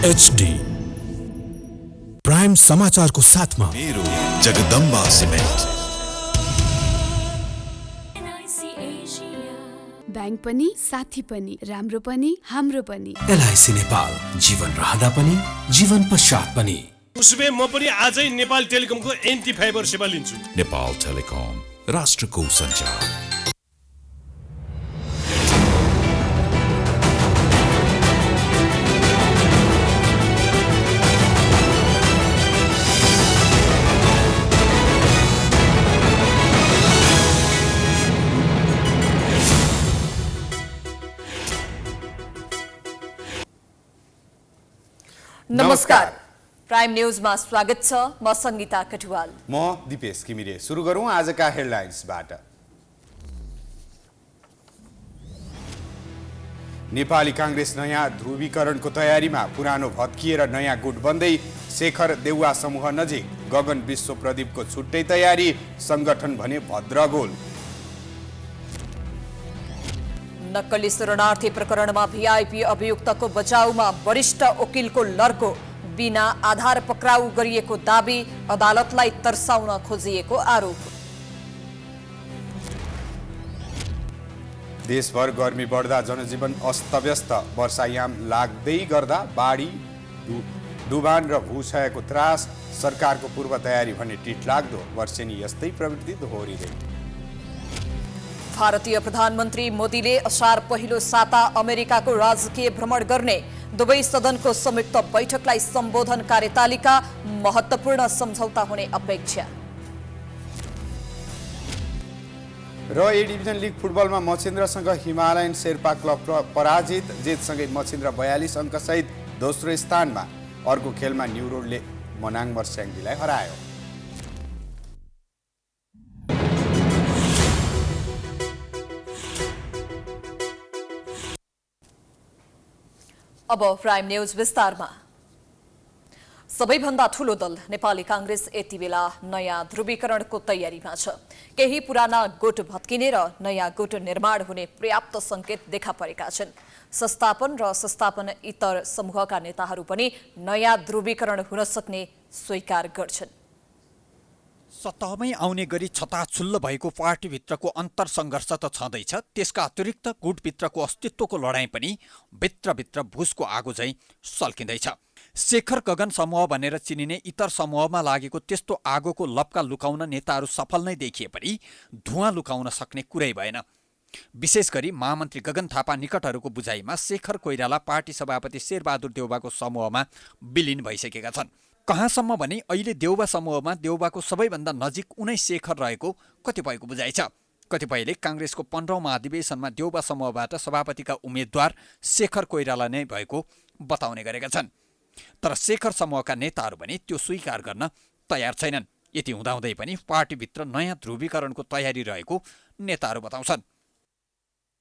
HD prime समाचारको साथमा मेरो जगदम्बा सिमेन्ट। बैंक पनि साथी पनि राम्रो पनि हाम्रो पनि। LIC नेपाल, जीवन रहँदा पनि जीवन पश्चात पनि। उसबे म पनि आजै नेपाल टेलिकमको एन्टी फाइबर सेवा लिन्छु। नेपाल टेलिकम, राष्ट्रको सञ्चार। नमस्कार, प्राइम न्यूजमा स्वागत छ। म संगीता कटुवाल। म दिपेश किमिरे। सुरु गरौँ आजका हेडलाइन्सबाट। नेपाली कांग्रेस नयाँ ध्रुवीकरणको तयारीमा, पुरानो भत्किएर नयाँ गुट बन्दै। शेखर देउवा समूह नजिक, गगन विश्व प्रदीपको छुट्टै तयारी, संगठन भने भद्रगोल। नक्कली शरणार्थी प्रकरणमा भिआइपी अभियुक्तको बचाउमा वरिष्ठ वकिलको लर्को, बिना आधार पक्राउ गरिएको दाबी, अदालतलाई तर्साउन खोजिएको आरोप। देशभर गर्मी बढ्दा जनजीवन अस्तव्यस्त, वर्षायाम लाग्दै गर्दा बाढी, डुबान र भूक्षयको त्रास। सरकारको पूर्व तयारी भने टिटलाग्दो, वर्षेनी यस्तै प्रवृत्ति दोहोरिँदै। भारतीय प्रधानमन्त्री मोदीले असार पहिलो साता अमेरिकाको राजकीय भ्रमण गर्ने। दुवै सदनको संयुक्त बैठकलाई सम्बोधन कार्यतालिका, महत्त्वपूर्ण सम्झौता हुने अपेक्षा। र ए डिभिजन लिग फुटबलमा मछिन्द्रसँग हिमालयन शेर्पा क्लब पराजित। जितसँगै मछिन्द्र 42 अङ्कसहित दोस्रो स्थानमा। अर्को खेलमा न्यू रोडले मनाङ मर्स्याङ्गीलाई हरायो। अब प्राइम न्यूज विस्तारमा। सबैभन्दा ठूलो दल नेपाली कांग्रेस यति बेला नयाँ ध्रुवीकरणको तयारीमा छ। केही पुराना गुट भत्किने र नयाँ गुट निर्माण हुने पर्याप्त संकेत देखा परेका छन्। संस्थापन र संस्थापन इतर समूहका नेताहरू पनि नयाँ ध्रुवीकरण हुन सक्ने स्वीकार गर्छन्। सतहमै आउने गरी छताछुल्ल भएको पार्टीभित्रको अन्तरसङ्घर्ष त छँदैछ, त्यसका अतिरिक्त गुटभित्रको अस्तित्वको लडाईँ पनि भित्रभित्र भुसको आगो झैँ सल्किँदैछ। शेखर गगन समूह भनेर चिनिने इतर समूहमा लागेको त्यस्तो आगोको लप्का लुकाउन नेताहरू सफल नै देखिए पनि धुवाँ लुकाउन सक्ने कुरै भएन। विशेष गरी महामन्त्री गगन थापा निकटहरूको बुझाइमा शेखर कोइराला पार्टी सभापति शेरबहादुर देउवाको समूहमा विलिन भइसकेका छन्। कहाँसम्म भने अहिले देउवा समूहमा देउवाको सबैभन्दा नजिक उनै शेखर रहेको कतिपयको बुझाइ छ। कतिपयले कांग्रेसको 15औं महाधिवेशनमा देउवा समूहबाट सभापतिका उम्मेद्वार शेखर कोइराला नै भएको बताउने गरेका छन्। तर शेखर समूहका नेताहरू भने त्यो स्वीकार गर्न तयार छैनन्। यति हुँदाहुँदै पनि पार्टीभित्र नयाँ ध्रुवीकरणको तयारी रहेको नेताहरू बताउँछन्।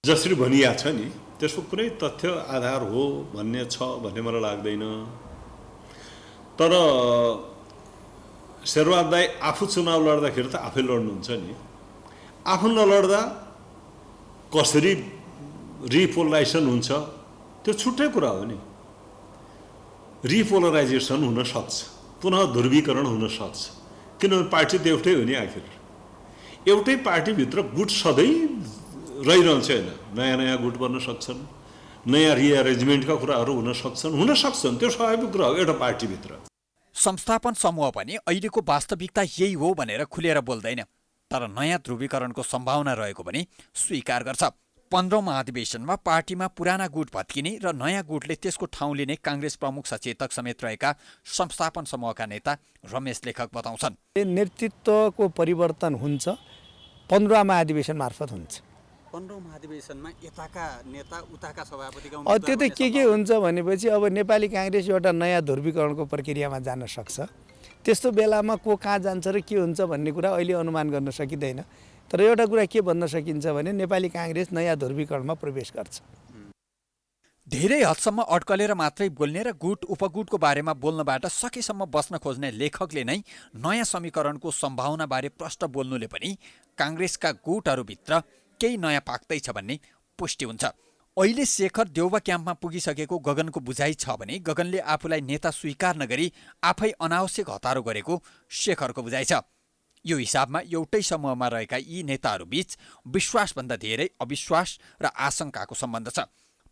जसरी भनिया छ नि, त्यसको कुनै तथ्य आधार हो भन्ने छ भन्ने मलाई लाग्दैन। तर शेरबहादुर दाइ आफू चुनाव लड्दाखेरि त आफै लड्नुहुन्छ नि। आफू नलड्दा कसरी रिपोलराइजेसन हुन्छ त्यो छुट्टै कुरा हो नि। रिपोलराइजेसन हुन सक्छ, पुनः ध्रुवीकरण हुन सक्छ, किनभने पार्टी त एउटै हो नि। आखिर एउटै पार्टीभित्र गुट सधैँ रहिरहन्छ होइन। नयाँ नयाँ गुट बन्न सक्छन्, नयाँ रिएरेन्जमेन्टका कुराहरू हुन सक्छन्, त्यो स्वाभाविक कुरा हो एउटा पार्टीभित्र। संस्थापन समूह पनि अहिलेको वास्तविकता यही हो भनेर खुलेर बोल्दैन, तर नयाँ ध्रुवीकरणको सम्भावना रहेको पनि स्वीकार गर्छ। 15औं महाधिवेशनमा पार्टीमा पुराना गुट भत्किने र नयाँ गुटले त्यसको ठाउँ लिने कांग्रेस प्रमुख सचेतक समेत रहेका संस्थापन समूहका नेता रमेश लेखक बताउँछन्। नेतृत्वको परिवर्तन हुन्छ 15औं महाधिवेशन मार्फत हुन्छ। 15औं महाधिवेशनमा यताका नेता उताका सभापतिका त्यो त के हुन्छ भनेपछि अब नेपाली कांग्रेस एउटा नयाँ ध्रुवीकरणको प्रक्रियामा जान सक्छ। त्यस्तो बेलामा को कहाँ जान्छ र के हुन्छ भन्ने कुरा अहिले अनुमान गर्न सकिँदैन। तर एउटा कुरा के भन्न सकिन्छ भने नेपाली कांग्रेस नयाँ ध्रुवीकरणमा प्रवेश गर्छ। धेरै हदसम्म अड्कलेर मात्रै बोल्ने र गुट उपगुटको बारेमा बोल्नबाट सकेसम्म बस्न खोज्ने लेखकले नै नयाँ समीकरणको सम्भावनाबारे प्रश्न बोल्नुले पनि कांग्रेसका गुटहरूभित्र केही नयाँ पाक्दैछ भन्ने पुष्टि हुन्छ। अहिले शेखर देउबा क्याम्पमा पुगिसकेको गगनको बुझाइ छ भने गगनले आफूलाई नेता स्वीकार नगरी आफै अनावश्यक हतारो गरेको शेखरको बुझाइ छ। यो हिसाबमा एउटै समूहमा रहेका यी नेताहरूबीच विश्वासभन्दा धेरै अविश्वास र आशंकाको सम्बन्ध छ।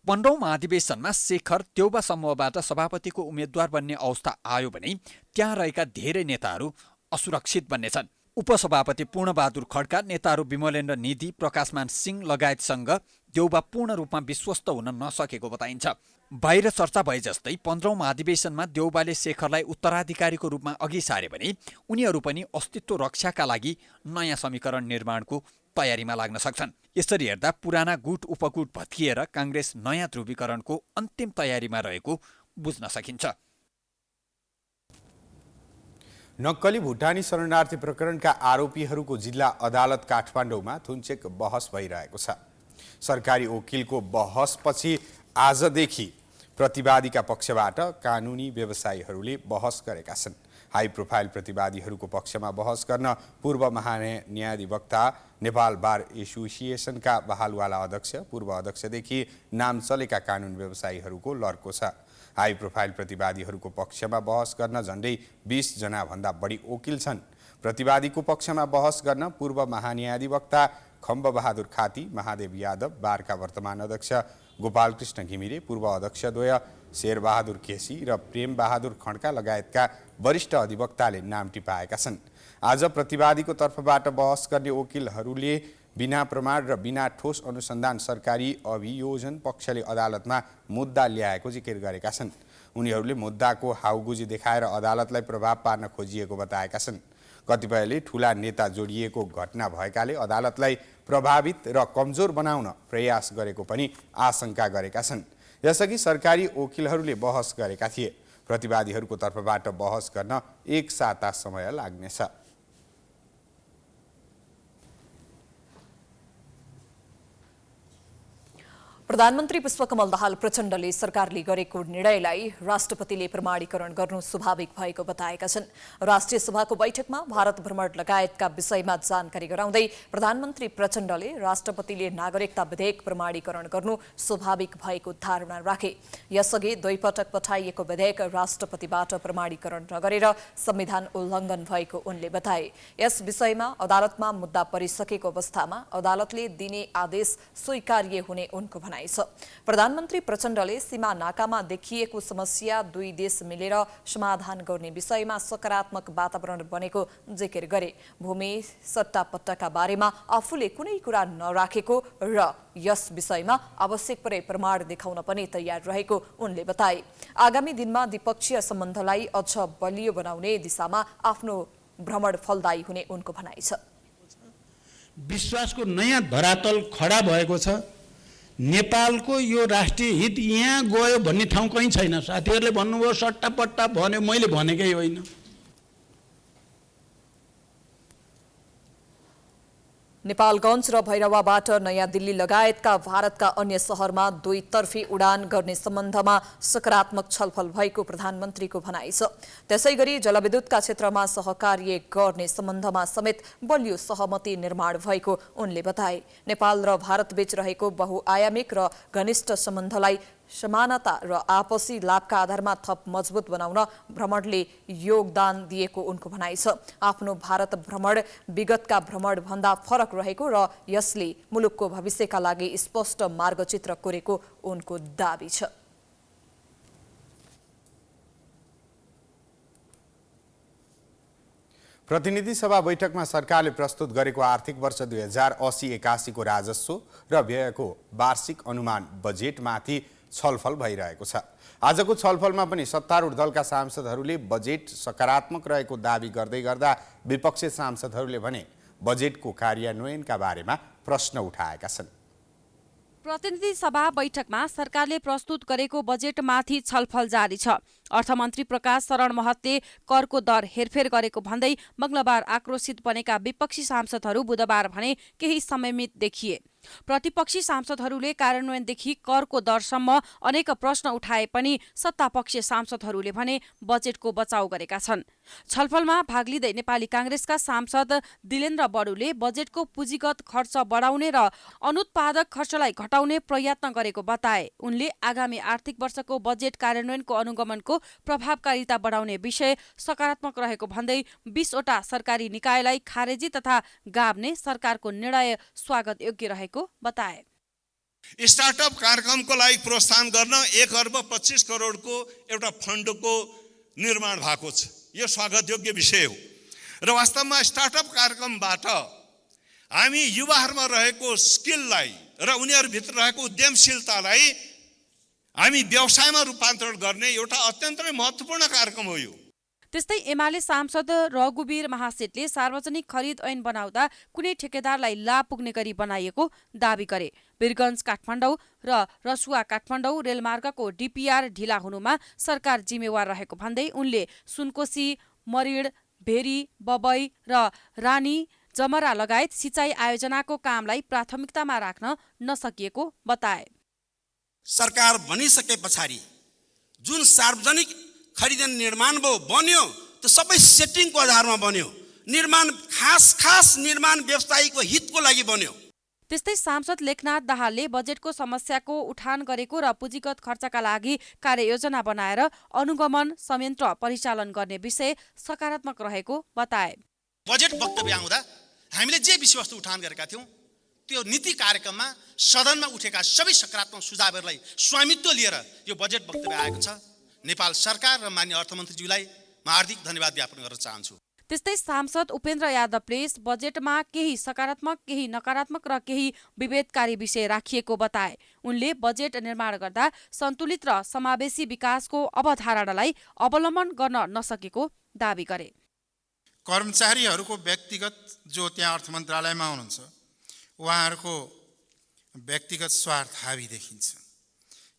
15औं महाधिवेशनमा शेखर देउबा समूहबाट सभापतिको उम्मेद्वार बन्ने अवस्था आयो भने त्यहाँ रहेका धेरै नेताहरू असुरक्षित बन्नेछन्। उपसभापति पूर्णबहादुर खड्का, नेताहरू विमलेन्द्र निधि, प्रकाशमान सिंह लगायतसँग देउबा पूर्ण रूपमा विश्वस्त हुन नसकेको बताइन्छ। बाहिर चर्चा भए जस्तै 15औं महाधिवेशनमा देउबाले शेखरलाई उत्तराधिकारीको रूपमा अघि सारे भने उनीहरू पनि अस्तित्व रक्षाका लागि नयाँ समीकरण निर्माणको तयारीमा लाग्न सक्छन्। यसरी हेर्दा पुराना गुट उपगुट भत्किएर काङ्ग्रेस नयाँ ध्रुवीकरणको अन्तिम तयारीमा रहेको बुझ्न सकिन्छ। नक्कली भुटानी शरणार्थी प्रकरणका आरोपीहरूको जिल्ला अदालत काठमाडौँमा थुन्चेक बहस भइरहेको छ। सरकारी वकिलको बहसपछि आजदेखि प्रतिवादीका पक्षबाट कानुनी व्यवसायीहरूले बहस गरेका छन्। हाई प्रोफाइल प्रतिवादीहरूको पक्षमा बहस गर्न पूर्व महान्यायाधिवक्ता, नेपाल बार एसोसिएसनका बहालवाला अध्यक्ष, पूर्व अध्यक्षदेखि नाम चलेका कानुन व्यवसायीहरूको लर्को छ। हाई प्रोफाइल प्रतिवादीहरूको पक्षमा बहस गर्न झन्डै 20 जनाभन्दा बढी वकिल छन्। प्रतिवादीको पक्षमा बहस गर्न पूर्व महान्यायाधिवक्ता खम्बबहादुर खाती, महादेव यादव, बारका वर्तमान अध्यक्ष गोपालकृष्ण घिमिरे, पूर्व अध्यक्षद्वय शेरबहादुर केसी र प्रेमबहादुर खड्का लगायतका वरिष्ठ अधिवक्ताले नाम टिपाएका छन्। आज प्रतिवादीको तर्फबाट बहस गर्ने वकिलहरूले बिना प्रमाण र बिना ठोस अनुसन्धान सरकारी अभियोजन पक्षले अदालतमा मुद्दा ल्याएको जिकिर गरेका छन्। उनीहरूले मुद्दाको हाउगुजी देखाएर अदालतलाई प्रभाव पार्न खोजिएको बताएका छन्। कतिपयले ठूला नेता जोडिएको घटना भएकाले अदालतलाई प्रभावित र कमजोर बनाउन प्रयास गरेको पनि आशंका गरेका छन्। यसअघि सरकारी वकिलहरूले बहस गरेका थिए। प्रतिवादीहरूको तर्फबाट बहस गर्न 1 साता समय लाग्नेछ। प्रधानमन्त्री पुष्पकमल दाहाल प्रचण्डले सरकारले गरेको निर्णयलाई राष्ट्रपतिले प्रमाणीकरण गर्नु स्वाभाविक भएको बताएका छन्। राष्ट्रिय सभाको बैठकमा भारत भ्रमण लगायतका विषयमा जानकारी गराउँदै प्रधानमन्त्री प्रचण्डले राष्ट्रपतिले नागरिकता विधेयक प्रमाणीकरण गर्नु स्वाभाविक भएको धारणा राखे। यसअघि 2 पटक पठाइएको विधेयक राष्ट्रपतिबाट प्रमाणीकरण नगरेर संविधान उल्लङ्घन भएको उनले बताए। यस विषयमा अदालतमा मुद्दा परिसकेको अवस्थामा अदालतले दिने आदेश स्वीकार्य हुने उनको भनाइ छ। प्रधानमन्त्री प्रचण्डले सीमा नाकामा देखिएको समस्या 2 देश मिलेर समाधान गर्ने विषयमा सकारात्मक वातावरण बनेको जिकिर गरे। भूमि सट्टापट्टाका बारेमा आफूले कुनै कुरा नराखेको र यस विषयमा आवश्यक परे प्रमाण देखाउन पनि तयार रहेको उनले बताए। आगामी दिनमा द्विपक्षीय सम्बन्धलाई अझ बलियो बनाउने दिशामा आफ्नो भ्रमण फलदायी हुने उनको भनाइ छ। विश्वासको नयाँ धरातल खडा भएको छ। नेपालको यो राष्ट्रिय हित यहाँ गयो भन्ने ठाउँ कहीँ छैन। साथीहरूले भन्नुभयो सट्टापट्टा भन्यो, मैले भनेकै होइन। नेपालगञ्ज र भैरवाबाट नयाँ दिल्ली लगायतका भारतका अन्य शहरमा 2 तर्फी उडान गर्ने सम्बन्धमा सकारात्मक छलफल भएको प्रधानमन्त्रीको भनाइ छ। त्यसैगरी जलविद्युतका क्षेत्रमा सहकार्य गर्ने सम्बन्धमा समेत बलियो सहमति निर्माण भएको उनले बताए। नेपाल र भारतबीच रहेको बहुआयामिक र घनिष्ठ सम्बन्धलाई समानता र आपसी लाभका आधारमा थप मजबुत बनाउन भ्रमणले योगदान दिएको उनको भनाइ छ। आफ्नो भारत भ्रमण विगतका भ्रमण भन्दा फरक रहेको र यसले मुलुकको भविष्यका लागि स्पष्ट मार्गचित्र कोरेको उनको दाबी छ। प्रतिनिधि सभा बैठकमा सरकारले प्रस्तुत गरेको आर्थिक वर्ष 2080-81 को राजस्व र व्ययको वार्षिक अनुमान बजेटमाथि छलफल भइरहेको छ। आजको छलफलमा पनि सत्तारूढ दलका सांसदहरूले बजेट सकारात्मक रहेको दाबी गर्दै गर्दा विपक्षी सांसदहरूले भने बजेटको कार्यान्वयनका बारेमा प्रश्न उठाएका छन्। प्रतिनिधि सभा बैठकमा सरकारले प्रस्तुत गरेको बजेटमाथि छलफल जारी छ। अर्थमन्त्री प्रकाश शरण महतले करको दर हेरफेर गरेको भन्दै मंगलबार आक्रोशित बनेका विपक्षी सांसदहरू बुधबार भने केही संयमित देखिए। प्रतिपक्षी सांसदहरूले कार्यान्वयनदेखि करको दरसम्म अनेक प्रश्न उठाए पनि सत्तापक्षीय सांसदहरूले भने बजेटको बचाउ गरेका छन्। छलफलमा भाग लिँदै नेपाली कांग्रेसका सांसद दिलेन्द्र बडुले बजेटको पुँजीगत खर्च बढाउने र अनुत्पादक खर्चलाई घटाउने प्रयत्न गरेको बताए। उनले आगामी आर्थिक वर्षको बजेट कार्यान्वयनको अनुगमनको प्रभावकारिता बढाउने विषय सकारात्मक रहेको भन्दै 20वटा सरकारी निकायलाई खारेजी तथा गाभ्ने सरकारको निर्णय स्वागत योग्य रहेको बताए। स्टार्टअप कार्यक्रमको लागि प्रोत्साहन गर्न 1 अर्ब 25 करोडको एउटा फन्डको निर्माण भएको छ। यो स्वागतयोग्य विषय हो र वास्तवमा स्टार्टअप कार्यक्रमबाट हामी युवाहरूमा रहेको स्किललाई र उनीहरूभित्र रहेको उद्यमशीलतालाई हामी व्यवसायमा रूपान्तरण गर्ने एउटा अत्यन्तै महत्त्वपूर्ण कार्यक्रम हो यो। त्यस्तै एमाले सांसद रघुवीर महासेठले सार्वजनिक खरिद ऐन बनाउँदा कुनै ठेकेदारलाई लाभ पुग्ने गरी बनाइएको दावी गरे। वीरगञ्ज काठमाडौँ र रसुवा काठमाडौँ रेलमार्गको डीपीआर ढिला हुनुमा सरकार जिम्मेवार रहेको भन्दै उनले सुनकोशी, मरिड, भेरी, बबई र रानी जमरा लगायत सिँचाइ आयोजनाको कामलाई प्राथमिकतामा राख्न नसकिएको बताए। सरकार बनिसके पछाडि जुन सार्वजनिक खरिद निर्माण बन्यो त्यो सबै सेटिङको आधारमा बन्यो। निर्माण खास निर्माण व्यवसायीको हितको लागि बन्यो। त्यस्तै सांसद लेखनाथ दाहालले बजेटको समस्याको उठान गरेको र पुँजीगत खर्चका लागि कार्ययोजना बनाएर अनुगमन संयन्त्र परिचालन गर्ने विषय सकारात्मक रहेको बताए। बजेट वक्तव्य आउँदा हामीले जे विषयवस्तु उठान गरेका थियौँ त्यो नीति कार्यक्रममा सदनमा उठेका सबै सकारात्मक सुझावहरूलाई स्वामित्व लिएर यो बजेट वक्तव्य आएको छ। नेपाल सरकार र माननीय अर्थमन्त्रीज्यूलाई म हार्दिक धन्यवाद ज्ञापन गर्न चाहन्छु। त्यस्तै सांसद उपेन्द्र यादवले बजेटमा केही सकारात्मक, केही नकारात्मक र केही विभेदकारी विषय राखिएको बताए। उनले बजेट निर्माण गर्दा सन्तुलित र समावेशी विकासको अवधारणालाई अवलम्बन गर्न नसकेको दावी गरे। कर्मचारीहरूको व्यक्तिगत जो त्यहाँ अर्थ मन्त्रालयमा हुनुहुन्छ उहाँहरूको व्यक्तिगत स्वार्थ हावी देखिन्छ।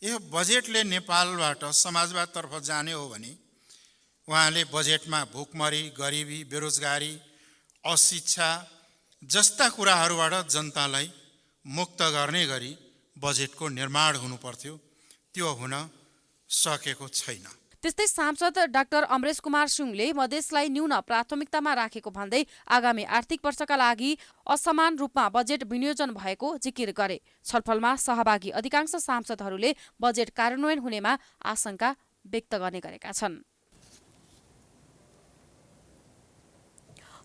यो बजेटले नेपालबाट समाजवादतर्फ जाने हो भने उहाँले बजेटमा भुकमरी, गरिबी, बेरोजगारी, अशिक्षा जस्ता कुराहरूबाट जनतालाई मुक्त गर्ने गरी बजेटको निर्माण हुनुपर्थ्यो। त्यो हुन सकेको छैन। त्यस्तै सांसद डाक्टर अमरेश कुमार सुङले मधेसलाई न्यून प्राथमिकतामा राखेको भन्दै आगामी आर्थिक वर्षका लागि असमान रूपमा बजेट विनियोजन भएको जिकिर गरे। छलफलमा सहभागी अधिकांश सांसदहरूले बजेट कार्यान्वयन हुनेमा आशंका व्यक्त गर्ने गरेका छन्।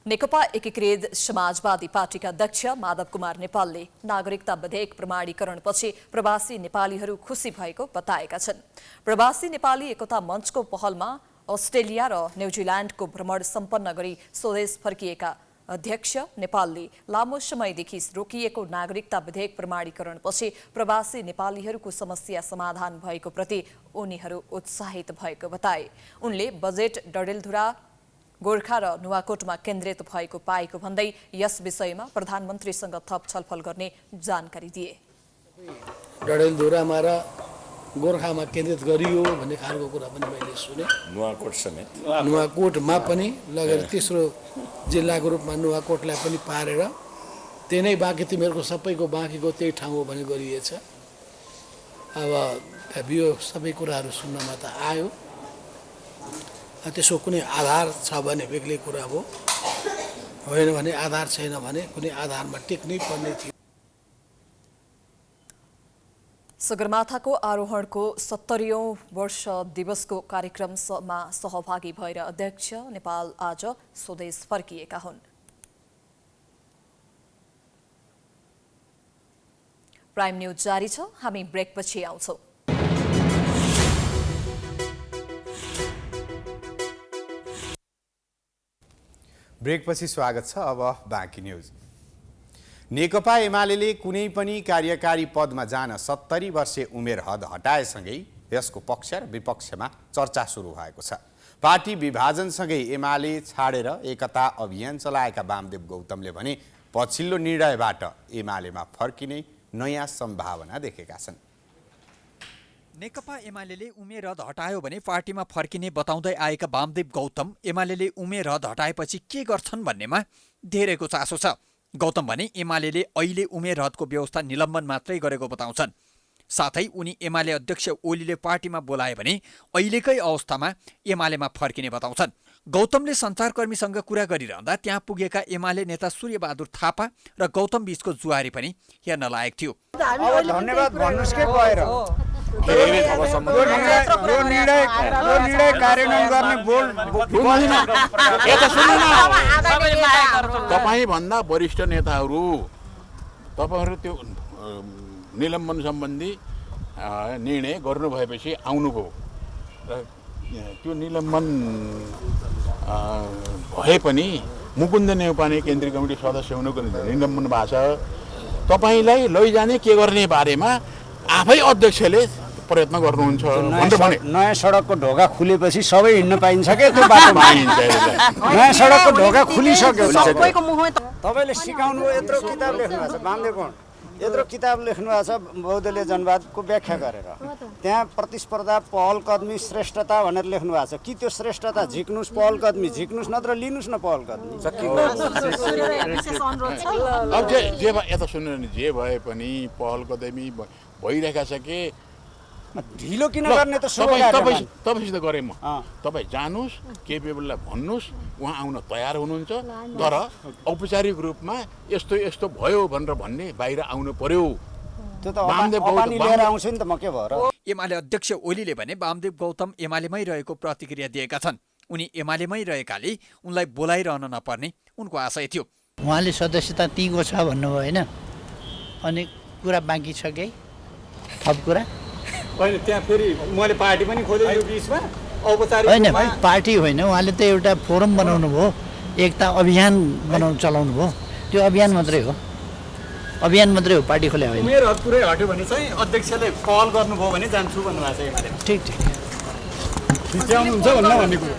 नेकपा एकीकृत समाजवादी पार्टीका अध्यक्ष माधव कुमार नेपालले नागरिकता विधेयक प्रमाणीकरणपछि प्रवासी नेपालीहरू खुसी भएको बताएका छन्। प्रवासी नेपाली एकता मञ्चको पहलमा अस्ट्रेलिया र न्युजिल्यान्डको भ्रमण सम्पन्न गरी स्वदेश फर्किएका अध्यक्ष नेपालले लामो समयदेखि रोकिएको नागरिकता विधेयक प्रमाणीकरणपछि प्रवासी नेपालीहरूको समस्या समाधान भएको प्रति उनीहरू उत्साहित भएको बताए। उनले बजेट डडेलधुरा, गोर्खा र नुवाकोटमा केन्द्रित भएको पाएको भन्दै यस विषयमा प्रधानमन्त्रीसँग थप छलफल गर्ने जानकारी दिए। डडेलधुरामा र गोर्खामा केन्द्रित गरियो भन्ने खालको कुरा पनि मैले सुने। नुवाकोट समेत नुवाकोटमा पनि लगेर तेस्रो जिल्लाको रूपमा नुवाकोटलाई पनि पारेर त्यही नै बाँकी तिमीहरूको सबैको बाँकीको त्यही ठाउँ हो भने गरिएछ। अब यो सबै कुराहरू सुन्नमा त आयो। त्यसको कुनै आधार छ भने बेग्लै कुरा हो, होइन भने आधार छैन भने कुनै आधारमा टेक्नै पर्ने थियो। सगरमाथाको आरोहणको 70औं वर्ष दिवसको कार्यक्रममा सहभागी भएर अध्यक्ष नेपाल आज स्वदेश फर्किएका हुन्। प्राइम न्यूज जारी छ, हामी ब्रेकपछि आउँछौं। ब्रेकपछि स्वागत छ। अब बाँकी न्युज। नेकपा एमाले कुनै पनि कार्यकारी पदमा जान 70 वर्षे उमेर हद हटाएसँगै यसको पक्ष र विपक्षमा चर्चा सुरु भएको छ। पार्टी विभाजनसँगै एमाले छाडेर एकता अभियान चलाएका वामदेव गौतमले भने पछिल्लो निर्णयबाट एमालेमा फर्किने नयाँ सम्भावना देखेका छन्। नेकपा एमाले उमेर हद हटायो भने पार्टीमा फर्किने बताउँदै आएका वामदेव गौतम एमाले उमेर हद हटाएपछि के गर्छन् भन्नेमा धेरैको चासो छ। गौतम भने एमाले अहिले उमेर हदको व्यवस्था निलम्बन मात्रै गरेको बताउँछन्। साथै उनी एमाले अध्यक्ष ओलीले पार्टीमा बोलाए भने अहिलेकै अवस्थामा एमालेमा फर्किने बताउँछन्। गौतमले सञ्चारकर्मीसँग कुरा गरिरहँदा त्यहाँ पुगेका एमाले नेता सूर्यबहादुर थापा र गौतम बीचको जुवारी पनि हेर्न लायक थियो। धन्यवाद भन्नुस् के गएर यो निर्णय कार्यान्वयन गर्ने तपाईभन्दा वरिष्ठ नेताहरू तपाईहरू त्यो निलम्बन सम्बन्धी निर्णय गर्नु भएपछि आउनुभयो र त्यो निलम्बन भए पनि मुकुन्द नेउपाने केन्द्रीय कमिटी सदस्य हुनुको निलम्बन भएको छ। तपाईँलाई लैजाने के गर्ने बारेमा आफै अध्यक्षले प्रयत्न गर्नुहुन्छ। नयाँ सडकको ढोका खुलेपछि सबै हिँड्न पाइन्छ के त्यो बाटोमा नयाँ सडकको ढोका खुलिसक्यो। तपाईँले सिकाउनु यत्रो किताब लेख्नु भएको छ, बामदेव यत्रो किताब लेख्नु भएको छ बहुदलीय जनवादको व्याख्या गरेर, त्यहाँ प्रतिस्पर्धा पहल कदमी श्रेष्ठता भनेर लेख्नु भएको छ कि त्यो श्रेष्ठता झिक्नुस् पहल कदमी झिक्नुस् नत्र लिनुस् न पहल कदमी। अब जे यता सुन्नु नि, जे भए पनि पहल कदमी भइरहेका छ कि ढिलो किन गर्ने त तपाईँसित गरेँ म। तपाईँ जानुहोस्, केपिएबललाई भन्नुहोस्, उहाँ आउन तयार हुनुहुन्छ, तर औपचारिक रूपमा यस्तो यस्तो भयो भनेर भन्ने बाहिर आउनु पर्यो। त्यो त लिएर आउँछ नि त, म के भएर। एमाले अध्यक्ष ओलीले भने वामदेव गौतम एमालेमै रहेको प्रतिक्रिया दिएका छन्। उनी एमालेमै रहेकाले उनलाई बोलाइरहन नपर्ने उनको आशय थियो। उहाँले सदस्यता दिएको छ भन्नुभयो होइन, अनि कुरा बाँकी छ कि थप कुरा होइन? त्यहाँ फेरि मैले पार्टी पनि खोलेँ यो बिचमा, औपचारिक होइन पार्टी होइन, उहाँले त एउटा फोरम बनाउनु भयो, एकता अभियान चलाउनु भयो, त्यो अभियान मात्रै हो, अभियान मात्रै हो, पार्टी खोले होइन। मेरो हद पुरै हट्यो भने चाहिँ अध्यक्षले पहल गर्नुभयो भने जान्छु भन्नुभएको छ एमाले। ठिक ठिक भित्र्याउनुहुन्छ भन्न भन्ने कुरो,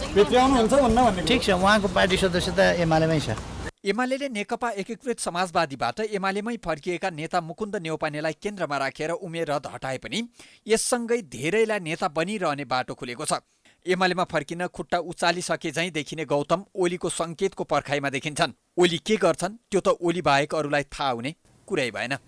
भित्र्याउनुहुन्छ भन्न भन्ने ठिक छ। उहाँको पार्टी सदस्यता एमालेमै छ। एमाले नेकपा एकीकृत समाजवादीबाट एमालेमै फर्किएका नेता मुकुन्द नेउपानेलाई केन्द्रमा राखेर उमेरहद हटाए पनि यससँगै धेरैलाई नेता बनिरहने बाटो खुलेको छ। एमालेमा फर्किन खुट्टा उचालिसके झैँ देखिने गौतम ओलीको सङ्केतको पर्खाइमा देखिन्छन्। ओली के गर्छन् त्यो त ओली बाहेक अरूलाई थाहा हुने कुरै भएन।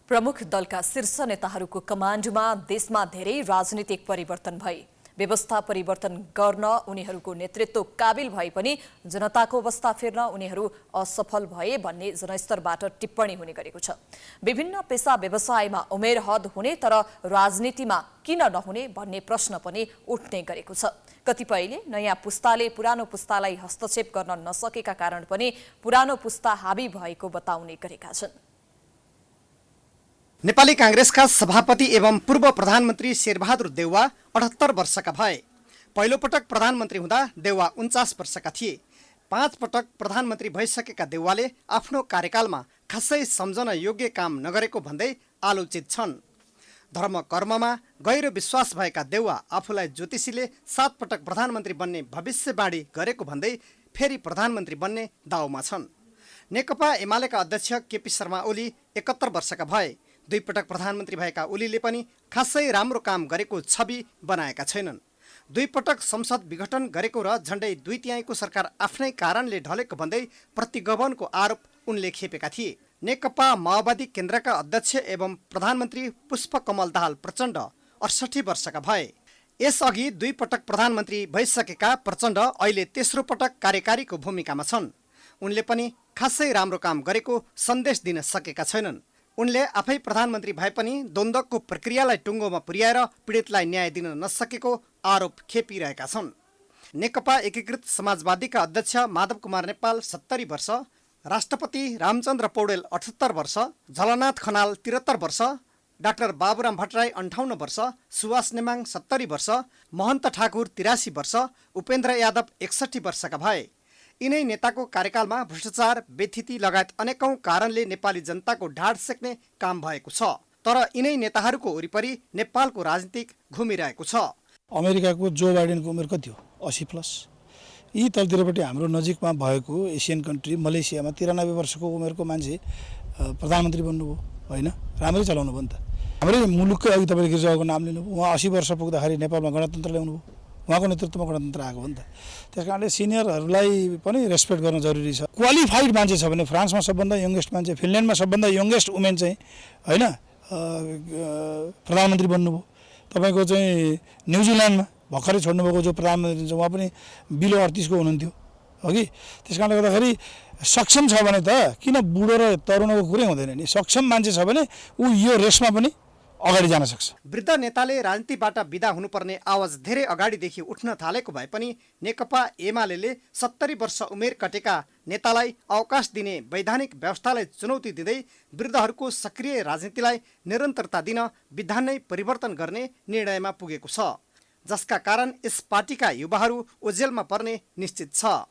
प्रमुख दलका शीर्ष नेताहरूको कमान्डमा देशमा धेरै राजनीतिक परिवर्तन भए। व्यवस्था परिवर्तन गर्न उनीहरूको नेतृत्व काबिल भए पनि जनताको अवस्था फेर्न उनीहरू असफल भए भन्ने जनस्तरबाट टिप्पणी हुने गरेको छ। विभिन्न पेसा व्यवसायमा उमेर हद हुने तर राजनीतिमा किन नहुने भन्ने प्रश्न पनि उठ्ने गरेको छ। कतिपयले नयाँ पुस्ताले पुरानो पुस्तालाई हस्तक्षेप गर्न नसकेका कारण पनि पुरानो पुस्ता हाबी भएको बताउने गरेका छन्। नेपाली कांग्रेसका सभापति एवं पूर्व प्रधानमन्त्री शेरबहादुर देउवा 78 वर्षका भए। पहिलो पटक प्रधानमन्त्री हुँदा देउवा 49 वर्षका थिए। 5 पटक प्रधानमन्त्री भइसकेका देउवाले आफ्नो कार्यकालमा खासै सम्झन योग्य काम नगरेको भन्दै आलोचित छन्। धर्म कर्ममा गहिरो विश्वास भएका देउवा आफूलाई ज्योतिषीले 7 पटक प्रधानमन्त्री बन्ने भविष्यवाणी गरेको भन्दै फेरि प्रधानमन्त्री बन्ने दाउमा छन्। नेकपा एमालेका अध्यक्ष केपी शर्मा ओली 71 वर्षका भए। 2 पटक प्रधानमन्त्री भएका ओलीले पनि खासै राम्रो काम गरेको छवि बनाएका छैनन्। 2 पटक संसद विघटन गरेको र झण्डै 2/3 सरकार आफ्नै कारणले ढलेको भन्दै प्रतिगमनको आरोप उनले खेपेका थिए। नेकपा माओवादी केन्द्रका अध्यक्ष एवं प्रधानमन्त्री पुष्पकमल दाहाल प्रचण्ड 68 वर्षका भए। यसअघि 2 पटक प्रधानमन्त्री भइसकेका प्रचण्ड अहिले तेस्रो पटक कार्यकारीको भूमिकामा छन्। उनले पनि खासै राम्रो काम गरेको सन्देश दिन सकेका छैनन्। उनले आफै प्रधानमन्त्री भए पनि द्वन्द्वको प्रक्रियालाई टुङ्गोमा पुर्याएर पीडितलाई न्याय दिन नसकेको आरोप खेपिरहेका छन्। नेकपा एकीकृत समाजवादीका अध्यक्ष माधव कुमार नेपाल 70 वर्ष, राष्ट्रपति रामचन्द्र पौडेल 78 वर्ष, झलनाथ खनाल 73 वर्ष, डाक्टर बाबुराम भट्टराई 58 वर्ष, सुभाष नेमाङ 70 वर्ष, महन्त ठाकुर 83 वर्ष, उपेन्द्र यादव 61 वर्षका भए। यिनै नेताको कार्यकालमा भ्रष्टाचार, बेथिति लगायत अनेकौं कारणले नेपाली जनताको ढाड सेक्ने काम भएको छ। तर यिनै नेताहरूको वरिपरि नेपालको राजनीतिक घुमिरहेको छ। अमेरिकाको जो बाइडेनको उमेर कति हो? 80+। यी तलतिरपट्टि हाम्रो नजिकमा भएको एसियन कन्ट्री मलेसियामा 93 वर्षको उमेरको मान्छे प्रधानमन्त्री बन्नुभयो होइन? राम्रै चलाउनु भयो नि त। हाम्रै मुलुककै अघि तपाईँले गिर्जाको नाम लिनुभयो, उहाँ 80 वर्ष पुग्दाखेरि नेपालमा गणतन्त्र ल्याउनु भयो, उहाँको नेतृत्वमा गणतन्त्र आएको हो नि त। त्यस कारणले सिनियरहरूलाई पनि रेस्पेक्ट गर्न जरुरी छ। क्वालिफाइड मान्छे छ भने फ्रान्समा सबभन्दा यङ्गेस्ट मान्छे, फिनल्यान्डमा सबभन्दा यङ्गेस्ट वुमेन चाहिँ होइन प्रधानमन्त्री बन्नुभयो। तपाईँको चाहिँ न्युजिल्यान्डमा भर्खरै छोड्नुभएको जो प्रधानमन्त्री छ उहाँ पनि बिलो 38 को हुनुहुन्थ्यो हो कि। त्यस कारणले गर्दाखेरि सक्षम छ भने त किन बुढो र तरुणको कुरै हुँदैन नि। सक्षम मान्छे छ भने ऊ यो रेसमा पनि अगाडि जान सक्छ। वृद्ध नेताले राजनीतिबाट बिदा हुनुपर्ने आवाज धेरै अगाडिदेखि उठ्न थालेको भए पनि नेकपा एमाले 70 वर्ष उमेर कटेका नेतालाई अवकाश दिने वैधानिक व्यवस्थालाई चुनौती दिँदै वृद्धहरूको सक्रिय राजनीतिलाई निरन्तरता दिन विधान नै परिवर्तन गर्ने निर्णयमा पुगेको छ, जसका कारण यस पार्टीका युवाहरू ओझेलमा पर्ने निश्चित छ।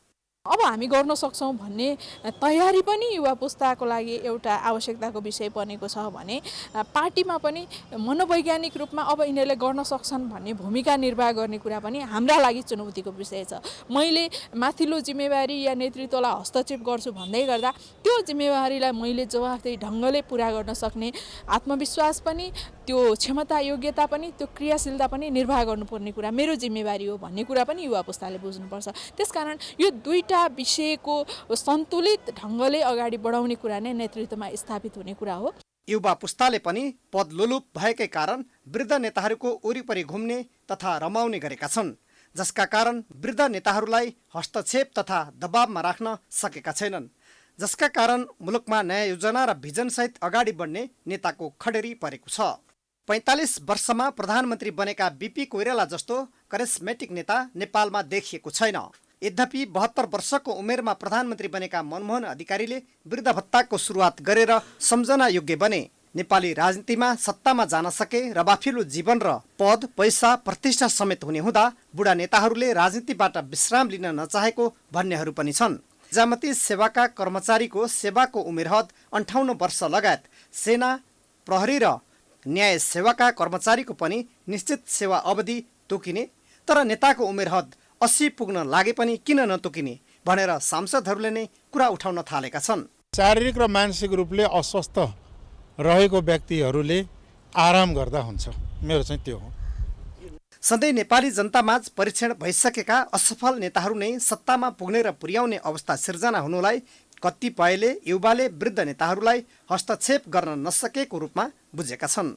अब हामी गर्न सक्छौँ भन्ने तयारी पनि युवा पुस्ताको लागि एउटा आवश्यकताको विषय बनेको छ भने पार्टीमा पनि मनोवैज्ञानिक रूपमा अब यिनीहरूले गर्न सक्छन् भन्ने भूमिका निर्वाह गर्ने कुरा पनि हाम्रा लागि चुनौतीको विषय छ। मैले माथिल्लो जिम्मेवारी या नेतृत्वलाई हस्तक्षेप गर्छु भन्दै गर्दा त्यो जिम्मेवारीलाई मैले जवाफदेही ढङ्गले पुरा गर्न सक्ने आत्मविश्वास पनि, त्यो क्षमता योग्यता पनि, त्यो क्रियाशीलता पनि निर्वाह गर्नुपर्ने कुरा मेरो जिम्मेवारी हो भन्ने कुरा पनि युवा पुस्ताले बुझ्नुपर्छ। त्यसकारण यो दुईटा विषयको सन्तुलित ढङ्गले अगाडि बढाउने कुरा नै नेतृत्वमा स्थापित हुने कुरा हो। युवा पुस्ताले पनि पदलोलुप भएकै कारण वृद्ध नेताहरूको वरिपरि घुम्ने तथा रमाउने गरेका छन्, जसका कारण वृद्ध नेताहरूलाई हस्तक्षेप तथा दबावमा राख्न सकेका छैनन्, जसका कारण मुलुकमा नयाँ योजना र भिजनसहित अगाडि बढ्ने नेताको खडेरी परेको छ। 45 वर्षमा प्रधानमन्त्री बनेका बीपी कोइराला जस्तो करिस्मेटिक नेता नेपालमा देखिएको छैन। यद्यपि 72 वर्षको उमेरमा प्रधानमन्त्री बनेका मनमोहन अधिकारीले वृद्ध भत्ताको सुरुवात गरेर सम्झना योग्य बने। नेपाली राजनीतिमा सत्तामा जान सके रबाफिलो जीवन र पद पैसा प्रतिष्ठा समेत हुने हुँदा बुढा नेताहरूले राजनीतिबाट विश्राम लिन नचाहेको भन्नेहरू पनि छन्। निजामती सेवाका कर्मचारीको सेवाको उमेर हद 58 वर्ष लगायत सेना, प्रहरी र न्याय सेवाका कर्मचारीको पनि निश्चित सेवा अवधि तोकिने, तर नेताको उमेर हद 80 पुग्न लागे पनि किन नतोकिने भनेर सांसदहरूले नै कुरा उठाउन थालेका छन्। शारीरिक र मानसिक रूपले अस्वस्थ रहेको व्यक्तिहरूले आराम गर्दा हुन्छ, मेरो चाहिँ त्यो हो। सधैँ नेपाली जनतामाझ परीक्षण भइसकेका असफल नेताहरू नै सत्तामा पुग्ने र पुर्याउने अवस्था सिर्जना हुनुलाई कतिपयले युवाले वृद्ध नेताहरूलाई हस्तक्षेप गर्न नसकेको रूपमा बुझेका छन्।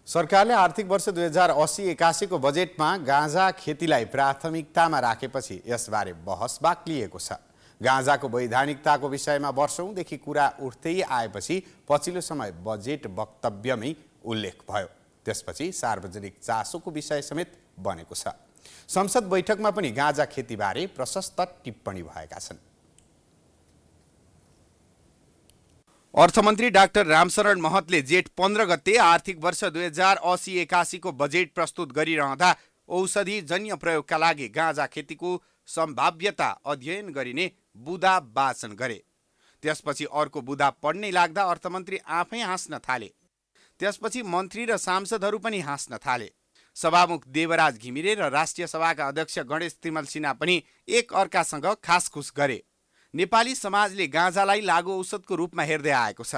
सरकारले आर्थिक वर्ष 2080-81 को बजेटमा गाँजा खेतीलाई प्राथमिकतामा राखेपछि यसबारे बहस बाक्लिएको छ। गाँजाको वैधानिकताको विषयमा वर्षौंदेखि कुरा उठ्दै आएपछि पछिल्लो समय बजेट वक्तव्यमै उल्लेख भयो। त्यसपछि सार्वजनिक चासोको विषय समेत बनेको छ। संसद बैठकमा पनि गाँजा खेतीबारे प्रशस्त टिप्पणी भएका छन्। अर्थमन्त्री डाक्टर रामशरण महतले जेठ 15 गते आर्थिक वर्ष 2080-81 को बजेट प्रस्तुत गरिरहँदा औषधि जन्य प्रयोगका लागि गाँजा खेतीको सम्भाव्यता अध्ययन गरिने बुदा वाचन गरे। त्यसपछि अर्को बुदा पढ्नै लाग्दा अर्थमन्त्री आफै हाँस्न थाले। त्यसपछि मन्त्री र सांसदहरू पनि हाँस्न थाले। सभामुख देवराज घिमिरे र राष्ट्रिय सभाका अध्यक्ष गणेश तिमल सिन्हा पनि एक अर्कासँग खासखुस गरे। नेपाली समाजले गाँजालाई लागु औषधको रूपमा हेर्दै आएको छ,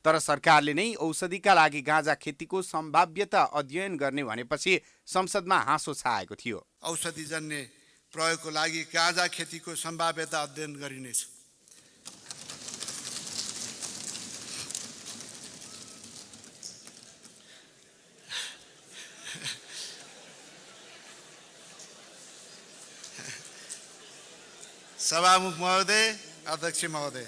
तर सरकारले नै औषधिका लागि गाँजा खेतीको सम्भाव्यता अध्ययन गर्ने भनेपछि संसदमा हाँसो छाएको थियो। औषधिजन्य प्रयोगको लागि गाँजा खेतीको सम्भाव्यता अध्ययन गरिनेछ। सभामुख महोदय, अध्यक्ष महोदय,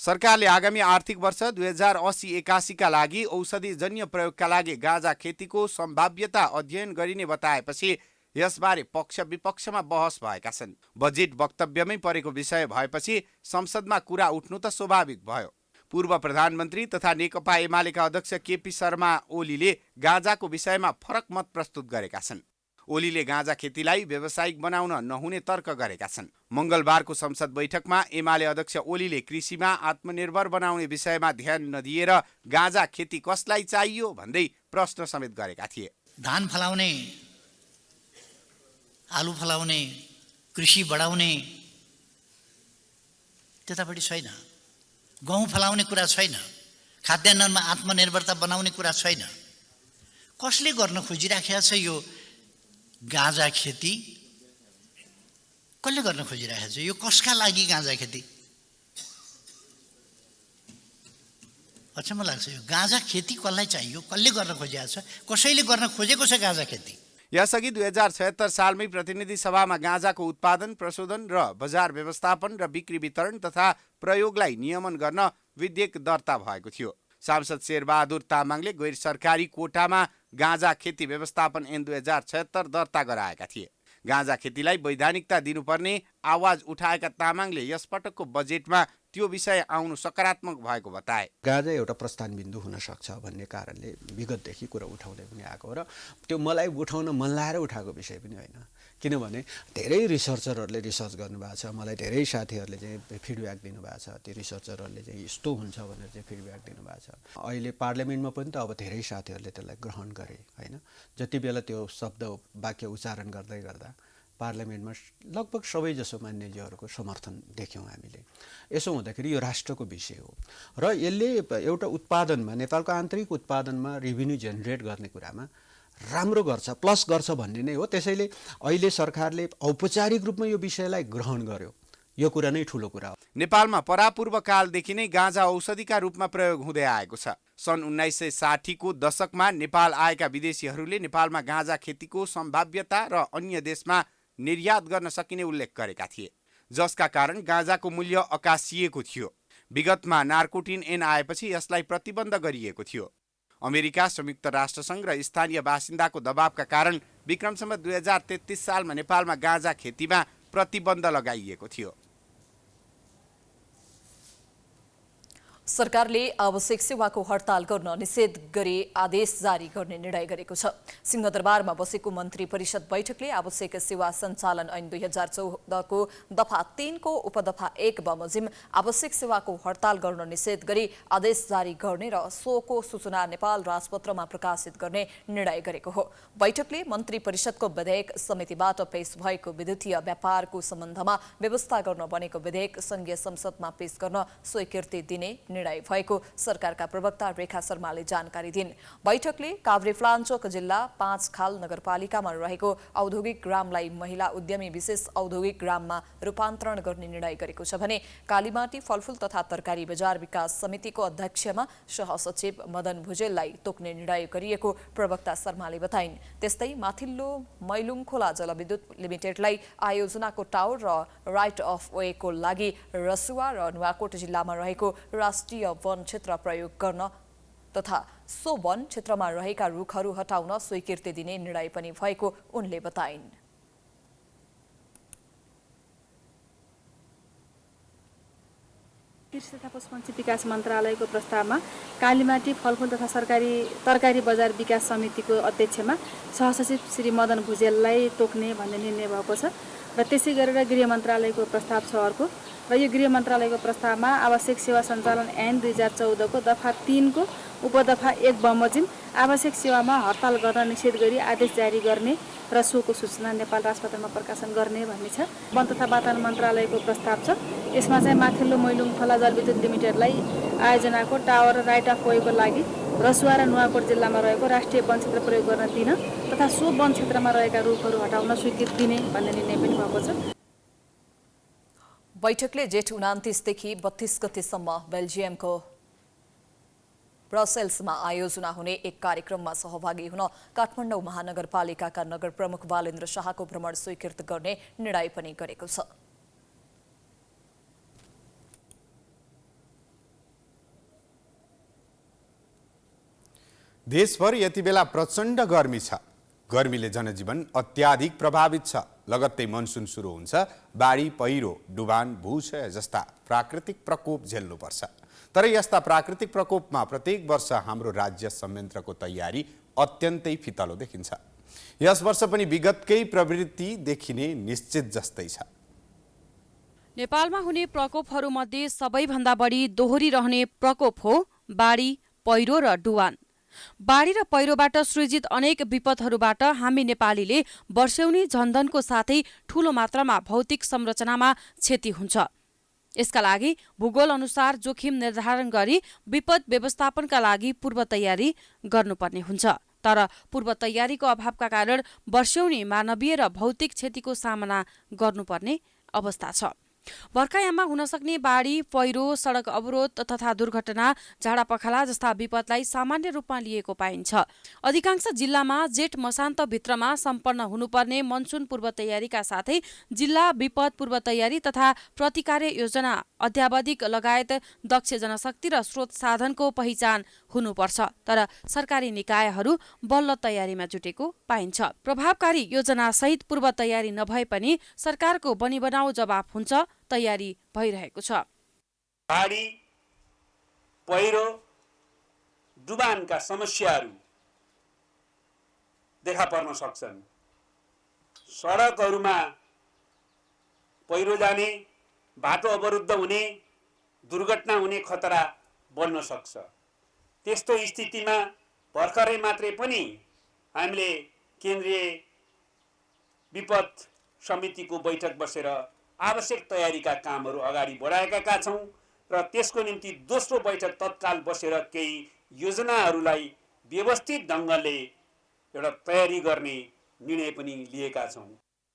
सरकारले आगामी आर्थिक वर्ष 2080-81 का लागि औषधिजन्य प्रयोगका लागि गाँजा खेतीको सम्भाव्यता अध्ययन गरिने बताएपछि यसबारे पक्ष विपक्षमा बहस भएका छन्। बजेट वक्तव्यमै परेको विषय भएपछि संसदमा कुरा उठ्नु त स्वाभाविक भयो। पूर्व प्रधानमन्त्री तथा नेकपा एमालेका अध्यक्ष केपी शर्मा ओलीले गाँजाको विषयमा फरक मत प्रस्तुत गरेका छन्। ओलीले गाँजा खेतीलाई व्यावसायिक बनाउन नहुने तर्क गरेका छन्। मंगलबारको संसद बैठकमा एमाले अध्यक्ष ओलीले कृषिमा आत्मनिर्भर बनाउने विषयमा ध्यान नदिएर गाँजा खेती कसलाई चाहियो भन्दै प्रश्न समेत गरेका थिए। धान फलाउने, आलु फलाउने, कृषि बढाउने त्यतापट्टि छैन। गहुँ फलाउने कुरा छैन। खाद्यान्नमा आत्मनिर्भरता बनाउने कुरा छैन। कसले गर्न खोजिराखेको छ यो गाँजा खेती? कसले गर्न खोजिरहेको छ? यो कसका लागि गाँजा खेती? अचम्म लाग्छ यो गाँजा खेती कसलाई चाहियो, कसले गर्न खोजिएको छ, कसैले गर्न खोजेको छ गाँजा खेती। यसअघि 2076 सालमै प्रतिनिधि सभामा गाँजाको उत्पादन, प्रशोधन र बजार व्यवस्थापन र बिक्री वितरण तथा प्रयोगलाई नियमन गर्न विधेयक दर्ता भएको थियो। सांसद शेरबहादुर तामाङले गैर सरकारी कोटामा गाँजा खेती व्यवस्थापन ऐन 2076 दर्ता गराएका थिए। गाँजा खेतीलाई वैधानिकता दिनुपर्ने आवाज उठाएका तामाङले यसपटकको बजेटमा त्यो विषय आउनु सकारात्मक भएको बताए। गाँजा एउटा प्रस्थान बिन्दु हुन सक्छ भन्ने कारणले विगतदेखि कुरा उठाउँदै पनि आएको र त्यो मलाई उठाउन मन लाएर उठाएको विषय पनि होइन, किनभने धेरै रिसर्चरहरूले रिसर्च गर्नुभएको छ। मलाई धेरै साथीहरूले चाहिँ फिडब्याक दिनुभएको छ, त्यो रिसर्चरहरूले चाहिँ यस्तो हुन्छ भनेर चाहिँ फिडब्याक दिनुभएको छ। अहिले पार्लियामेन्टमा पनि त अब धेरै साथीहरूले त्यसलाई ग्रहण गरे होइन। जति बेला त्यो शब्द वाक्य उच्चारण गर्दै गर्दा पार्लियामेन्टमा लगभग सबैजसो मान्यजीहरूको समर्थन देख्यौँ हामीले। यसो हुँदाखेरि यो राष्ट्रको विषय हो र यसले एउटा उत्पादनमा, नेपालको आन्तरिक उत्पादनमा रेभिन्यू जेनेरेट गर्ने कुरामा राम्रो गर्छ, प्लस गर्छ भन्ने नै हो। त्यसैले अहिले सरकारले औपचारिक रूपमा यो विषयलाई ग्रहण गर्यो, यो कुरा नै ठुलो कुरा हो। नेपालमा परापूर्व कालदेखि नै गाँजा औषधिका रूपमा प्रयोग हुँदै आएको छ। सन् 1960 को दशकमा नेपाल आएका विदेशीहरूले नेपालमा गाँजा खेतीको सम्भाव्यता र अन्य देशमा निर्यात गर्न सकिने उल्लेख गरेका थिए, जसका कारण गाँजाको मूल्य अकासिएको थियो। विगतमा नार्कोटिन ऐन आएपछि यसलाई प्रतिबन्ध गरिएको थियो। अमेरिका, संयुक्त राष्ट्रसङ्घ र स्थानीय बासिन्दाको दबावका कारण विक्रमसम्म 2033 सालमा नेपालमा गाँजा खेतीमा प्रतिबन्ध लगाइएको थियो। सरकारले आवश्यक सेवाको हडताल गर्न निषेध गरी आदेश जारी गर्ने निर्णय गरेको छ। सिंहदरबारमा बसेको मन्त्री परिषद बैठकले आवश्यक सेवा सञ्चालन ऐन 2014 को दफा 3 को उपदफा 1 बमोजिम आवश्यक सेवाको हडताल गर्न निषेध गरी आदेश जारी गर्ने र सोको सूचना नेपाल राजपत्रमा प्रकाशित गर्ने निर्णय गरेको हो। बैठकले मन्त्री परिषदको विधेयक समितिबाट पेश भएको विद्युतीय व्यापारको सम्बन्धमा व्यवस्था गर्न बनेको विधेयक संघीय संसदमा पेश गर्न स्वीकृति दिने निर्णय भएको सरकारका प्रवक्ता रेखा शर्माले जानकारी दिन्। बैठकले काभ्रेपलाञ्चोक जिल्ला 5 खाल नगरपालिकामा रहेको औद्योगिक ग्रामलाई महिला उद्यमी विशेष औद्योगिक ग्राममा रूपान्तरण गर्ने निर्णय गरेको छ भने कालीमाटी फलफुल तथा तरकारी बजार विकास समितिको अध्यक्षमा सहसचिव मदन भुजेललाई तोक्ने निर्णय गरिएको प्रवक्ता शर्माले बताइन्। त्यस्तै माथिल्लो मैलुङ खोला जलविद्युत लिमिटेडलाई आयोजनाको टावर र राइट अफ वेको लागि रसुवा र नुवाकोट जिल्लामा रहेको राष्ट्रिय वन क्षेत्र प्रयोग गर्न तथा सो वन क्षेत्रमा रहेका रुखहरू हटाउन स्वीकृति दिने निर्णय पनि भएको उनले बताइन्। कृषि तथा पशुपक्षी विकास मन्त्रालयको प्रस्तावमा कालीमाटी फलफुल तथा तरकारी बजार विकास समितिको अध्यक्षमा सहसचिव श्री मदन भुजेललाई तोक्ने भन्ने निर्णय भएको छ र त्यसै गरेर गृह मन्त्रालयको प्रस्ताव छ अर्को र यो गृह मन्त्रालयको प्रस्तावमा आवश्यक सेवा सञ्चालन ऐन 2014 को दफा 3 को उपदफा 1 बमोजिम आवश्यक सेवामा हडताल गर्न निषेध गरी आदेश जारी गर्ने र सोको सूचना नेपाल राजपत्रमा प्रकाशन गर्ने भन्ने छ। वन तथा वातावरण मन्त्रालयको प्रस्ताव छ। यसमा चाहिँ माथिल्लो मैलुङ खोला जलविद्युत लिमिटेडलाई आयोजनाको टावर र राइट अफ वेको लागि रसुवा र नुवाकोट जिल्लामा रहेको राष्ट्रिय वन क्षेत्र प्रयोग गर्न दिन तथा सो वन क्षेत्रमा रहेका रुखहरू हटाउन स्वीकृति दिने भन्ने निर्णय पनि भएको छ। बैठकले जेठ 29 देखि 32 गतेसम्म बेल्जियमको ब्रसेल्समा आयोजना हुने एक कार्यक्रममा सहभागी हुन काठमाडौँ महानगरपालिकाका नगर प्रमुख बालेन्द्र शाहको भ्रमण स्वीकृत गर्ने निर्णय पनि गरेको छ। देशभर यति बेला प्रचण्ड गर्मी छ। गर्मीले जनजीवन अत्याधिक प्रभावित छ। लगत्तै मनसुन सुरु हुन्छ। बाढी, पहिरो, डुबान, भूक्षय जस्ता प्राकृतिक प्रकोप झेल्नुपर्छ। तर यस्ता प्राकृतिक प्रकोपमा प्रत्येक वर्ष हाम्रो राज्य संयन्त्रको तयारी अत्यन्तै फितलो देखिन्छ। यस वर्ष पनि विगतकै प्रवृत्ति देखिने निश्चित जस्तै छ। नेपालमा हुने प्रकोपहरूमध्ये सबैभन्दा बढी दोहोरिरहने प्रकोप हो बाढी, पहिरो र डुबान। बाढी र पहिरोबाट सृजित अनेक विपदहरूबाट हामी नेपालीले वर्षौनी जनधनको साथै ठूलो मात्रामा भौतिक संरचनामा क्षति हुन्छ। यसका लागि भूगोल अनुसार जोखिम निर्धारण गरी विपद व्यवस्थापनका लागि पूर्व तयारी गर्नुपर्ने हुन्छ। तर पूर्व तयारीको अभावका कारण वर्षौनी मानवीय र भौतिक क्षतिको सामना गर्नुपर्ने अवस्था छ। बर्खायाममा हुन सक्ने बाढी, पहिरो, सडक अवरोध तथा दुर्घटना, झाडापखाला जस्ता विपदलाई सामान्य रूपमा लिएको पाइन्छ। अधिकांश जिल्लामा जेठ मसान्तभित्रमा सम्पन्न हुनुपर्ने मनसुन पूर्व तयारीका साथै जिल्ला विपद पूर्व तयारी तथा प्रतिकार्य योजना, अध्यावधिक लगायत दक्ष जनशक्ति र स्रोत साधनको पहिचान हुनुपर्छ। तर सरकारी निकायहरू बल्ल तयारीमा जुटेको पाइन्छ। प्रभावकारी योजनासहित पूर्व तयारी नभए पनि सरकारको बनिबनाउ जवाफ हुन्छ, तयारी भइरहेको छ। बाढी, पहिरो, डुबानका समस्याहरू देखा पर्न सक्छन्। सडकहरूमा पहिरो जाने, बाटो अवरुद्ध हुने, दुर्घटना हुने खतरा बढ्न सक्छ। त्यस्तो स्थितिमा भर्खरै मात्रै पनि हामीले केन्द्रीय विपद समितिको बैठक बसेर आवश्यक तयारीका कामहरू अगाडि बढाएका छौँ र त्यसको निम्ति दोस्रो बैठक तत्काल बसेर केही योजनाहरूलाई व्यवस्थित ढङ्गले एउटा तयारी गर्ने निर्णय पनि लिएका छौँ।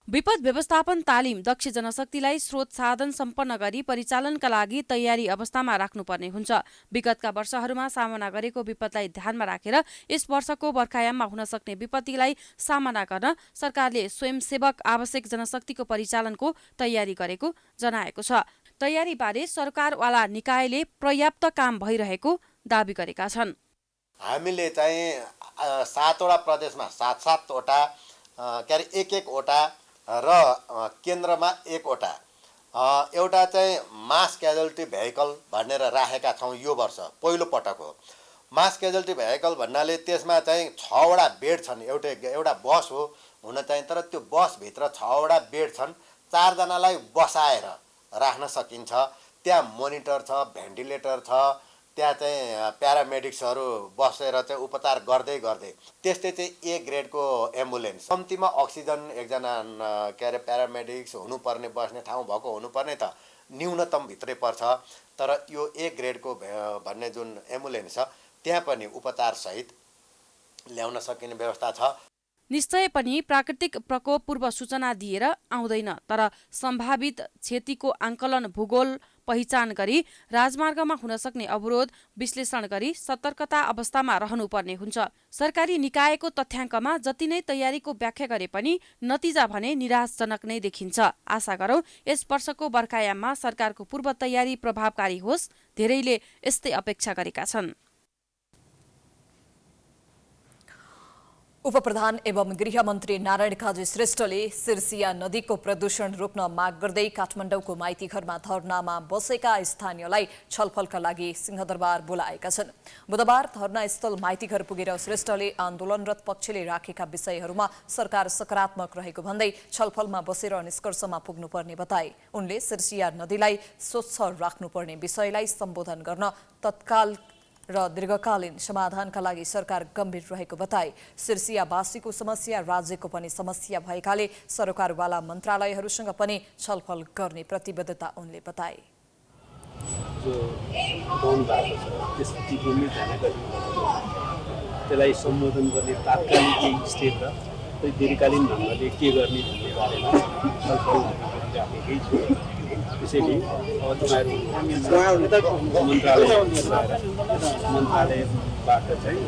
विपद व्यवस्थापन तालिम दक्ष जनशक्तिलाई स्रोत साधन सम्पन्न गरी परिचालनका लागि तयारी अवस्थामा राख्नुपर्ने हुन्छ। विगतका वर्षहरूमा सामना गरेको विपदलाई ध्यानमा राखेर यस वर्षको बर्खायाममा हुन सक्ने विपत्तिलाई सामना गर्न सरकारले स्वयंसेवक आवश्यक जनशक्तिको परिचालनको तयारी गरेको जनाएको छ। तयारीबारे सरकारवाला निकायले पर्याप्त काम भइरहेको दाबी गरेका छन्। हामीले चाहिँ 7वटा प्रदेशमा 7-7वटा एक-एकवटा र केन्द्रमा 1वटा एउटा चाहिँ मास क्याजुअल्टी भेहिकल भनेर राखेका छौँ। यो वर्ष पहिलो पटक हो। मास क्याजुअल्टी भेहिकल भन्नाले त्यसमा चाहिँ 6वटा बेड छन्। एउटा बस हो हुन चाहिँ, तर त्यो बसभित्र 6वटा बेड छन्। 4 जनालाई बसाएर राख्न सकिन्छ। त्यहाँ मोनिटर छ, भेन्टिलेटर छ, त्यहाँ चाहिँ प्यारामेडिक्सहरू बसेर चाहिँ उपचार गर्दै गर्दै त्यस्तै चाहिँ ए ग्रेडको एम्बुलेन्स, कम्तीमा अक्सिजन एकजना प्यारामेडिक्स हुनुपर्ने बस्ने ठाउँ भएको हुनुपर्ने त न्यूनतम भित्रै पर्छ। तर यो ए ग्रेडको भन्ने जुन एम्बुलेन्स छ त्यहाँ पनि उपचारसहित ल्याउन सकिने व्यवस्था छ। निश्चय पनि प्राकृतिक प्रकोप पूर्व सूचना दिएर आउँदैन, तर सम्भावित क्षतिको आंकलन, भूगोल पहिचान गरी राजमार्गमा हुन सक्ने अवरोध विश्लेषण गरी सतर्कता अवस्थामा रहनुपर्ने हुन्छ। सरकारी निकायको तथ्याङ्कमा जति नै तयारीको व्याख्या गरे पनि नतिजा भने निराशजनक नै देखिन्छ। आशा गरौँ यस वर्षको बर्खायाममा सरकारको पूर्व तयारी प्रभावकारी होस्। धेरैले यस्तै अपेक्षा गरेका छन्। उपप्रधान एवं गृहमन्त्री नारायण काजी श्रेष्ठले सिर्सिया नदीको प्रदूषण रोक्न माग गर्दै काठमाडौँको माइतीघरमा धरनामा बसेका स्थानीयलाई छलफलका लागि सिंहदरबार बोलाएका छन्। बुधबार धरनास्थल माइतीघर पुगेर श्रेष्ठले आन्दोलनरत पक्षले राखेका विषयहरूमा सरकार सकारात्मक रहेको भन्दै छलफलमा बसेर निष्कर्षमा पुग्नुपर्ने बताए। उनले सिर्सिया नदीलाई स्वच्छ राख्नुपर्ने विषयलाई सम्बोधन गर्न तत्काल र दीर्घकालीन समाधानका लागि सरकार गम्भीर रहेको बताए। सिर्सियावासीको समस्या राज्यको पनि समस्या भएकाले सरकारवाला मन्त्रालयहरूसँग पनि छलफल गर्ने प्रतिबद्धता उनले बताए। त्यसलाई सम्बोधन गर्ने तात्कालिक स्टेप र दीर्घकालीन ढङ्गले के गर्ने भन्ने बारेमा छलफल गरिराखेकै छु। त्यसैले अब तपाईँहरू मन्त्रालयबाट चाहिँ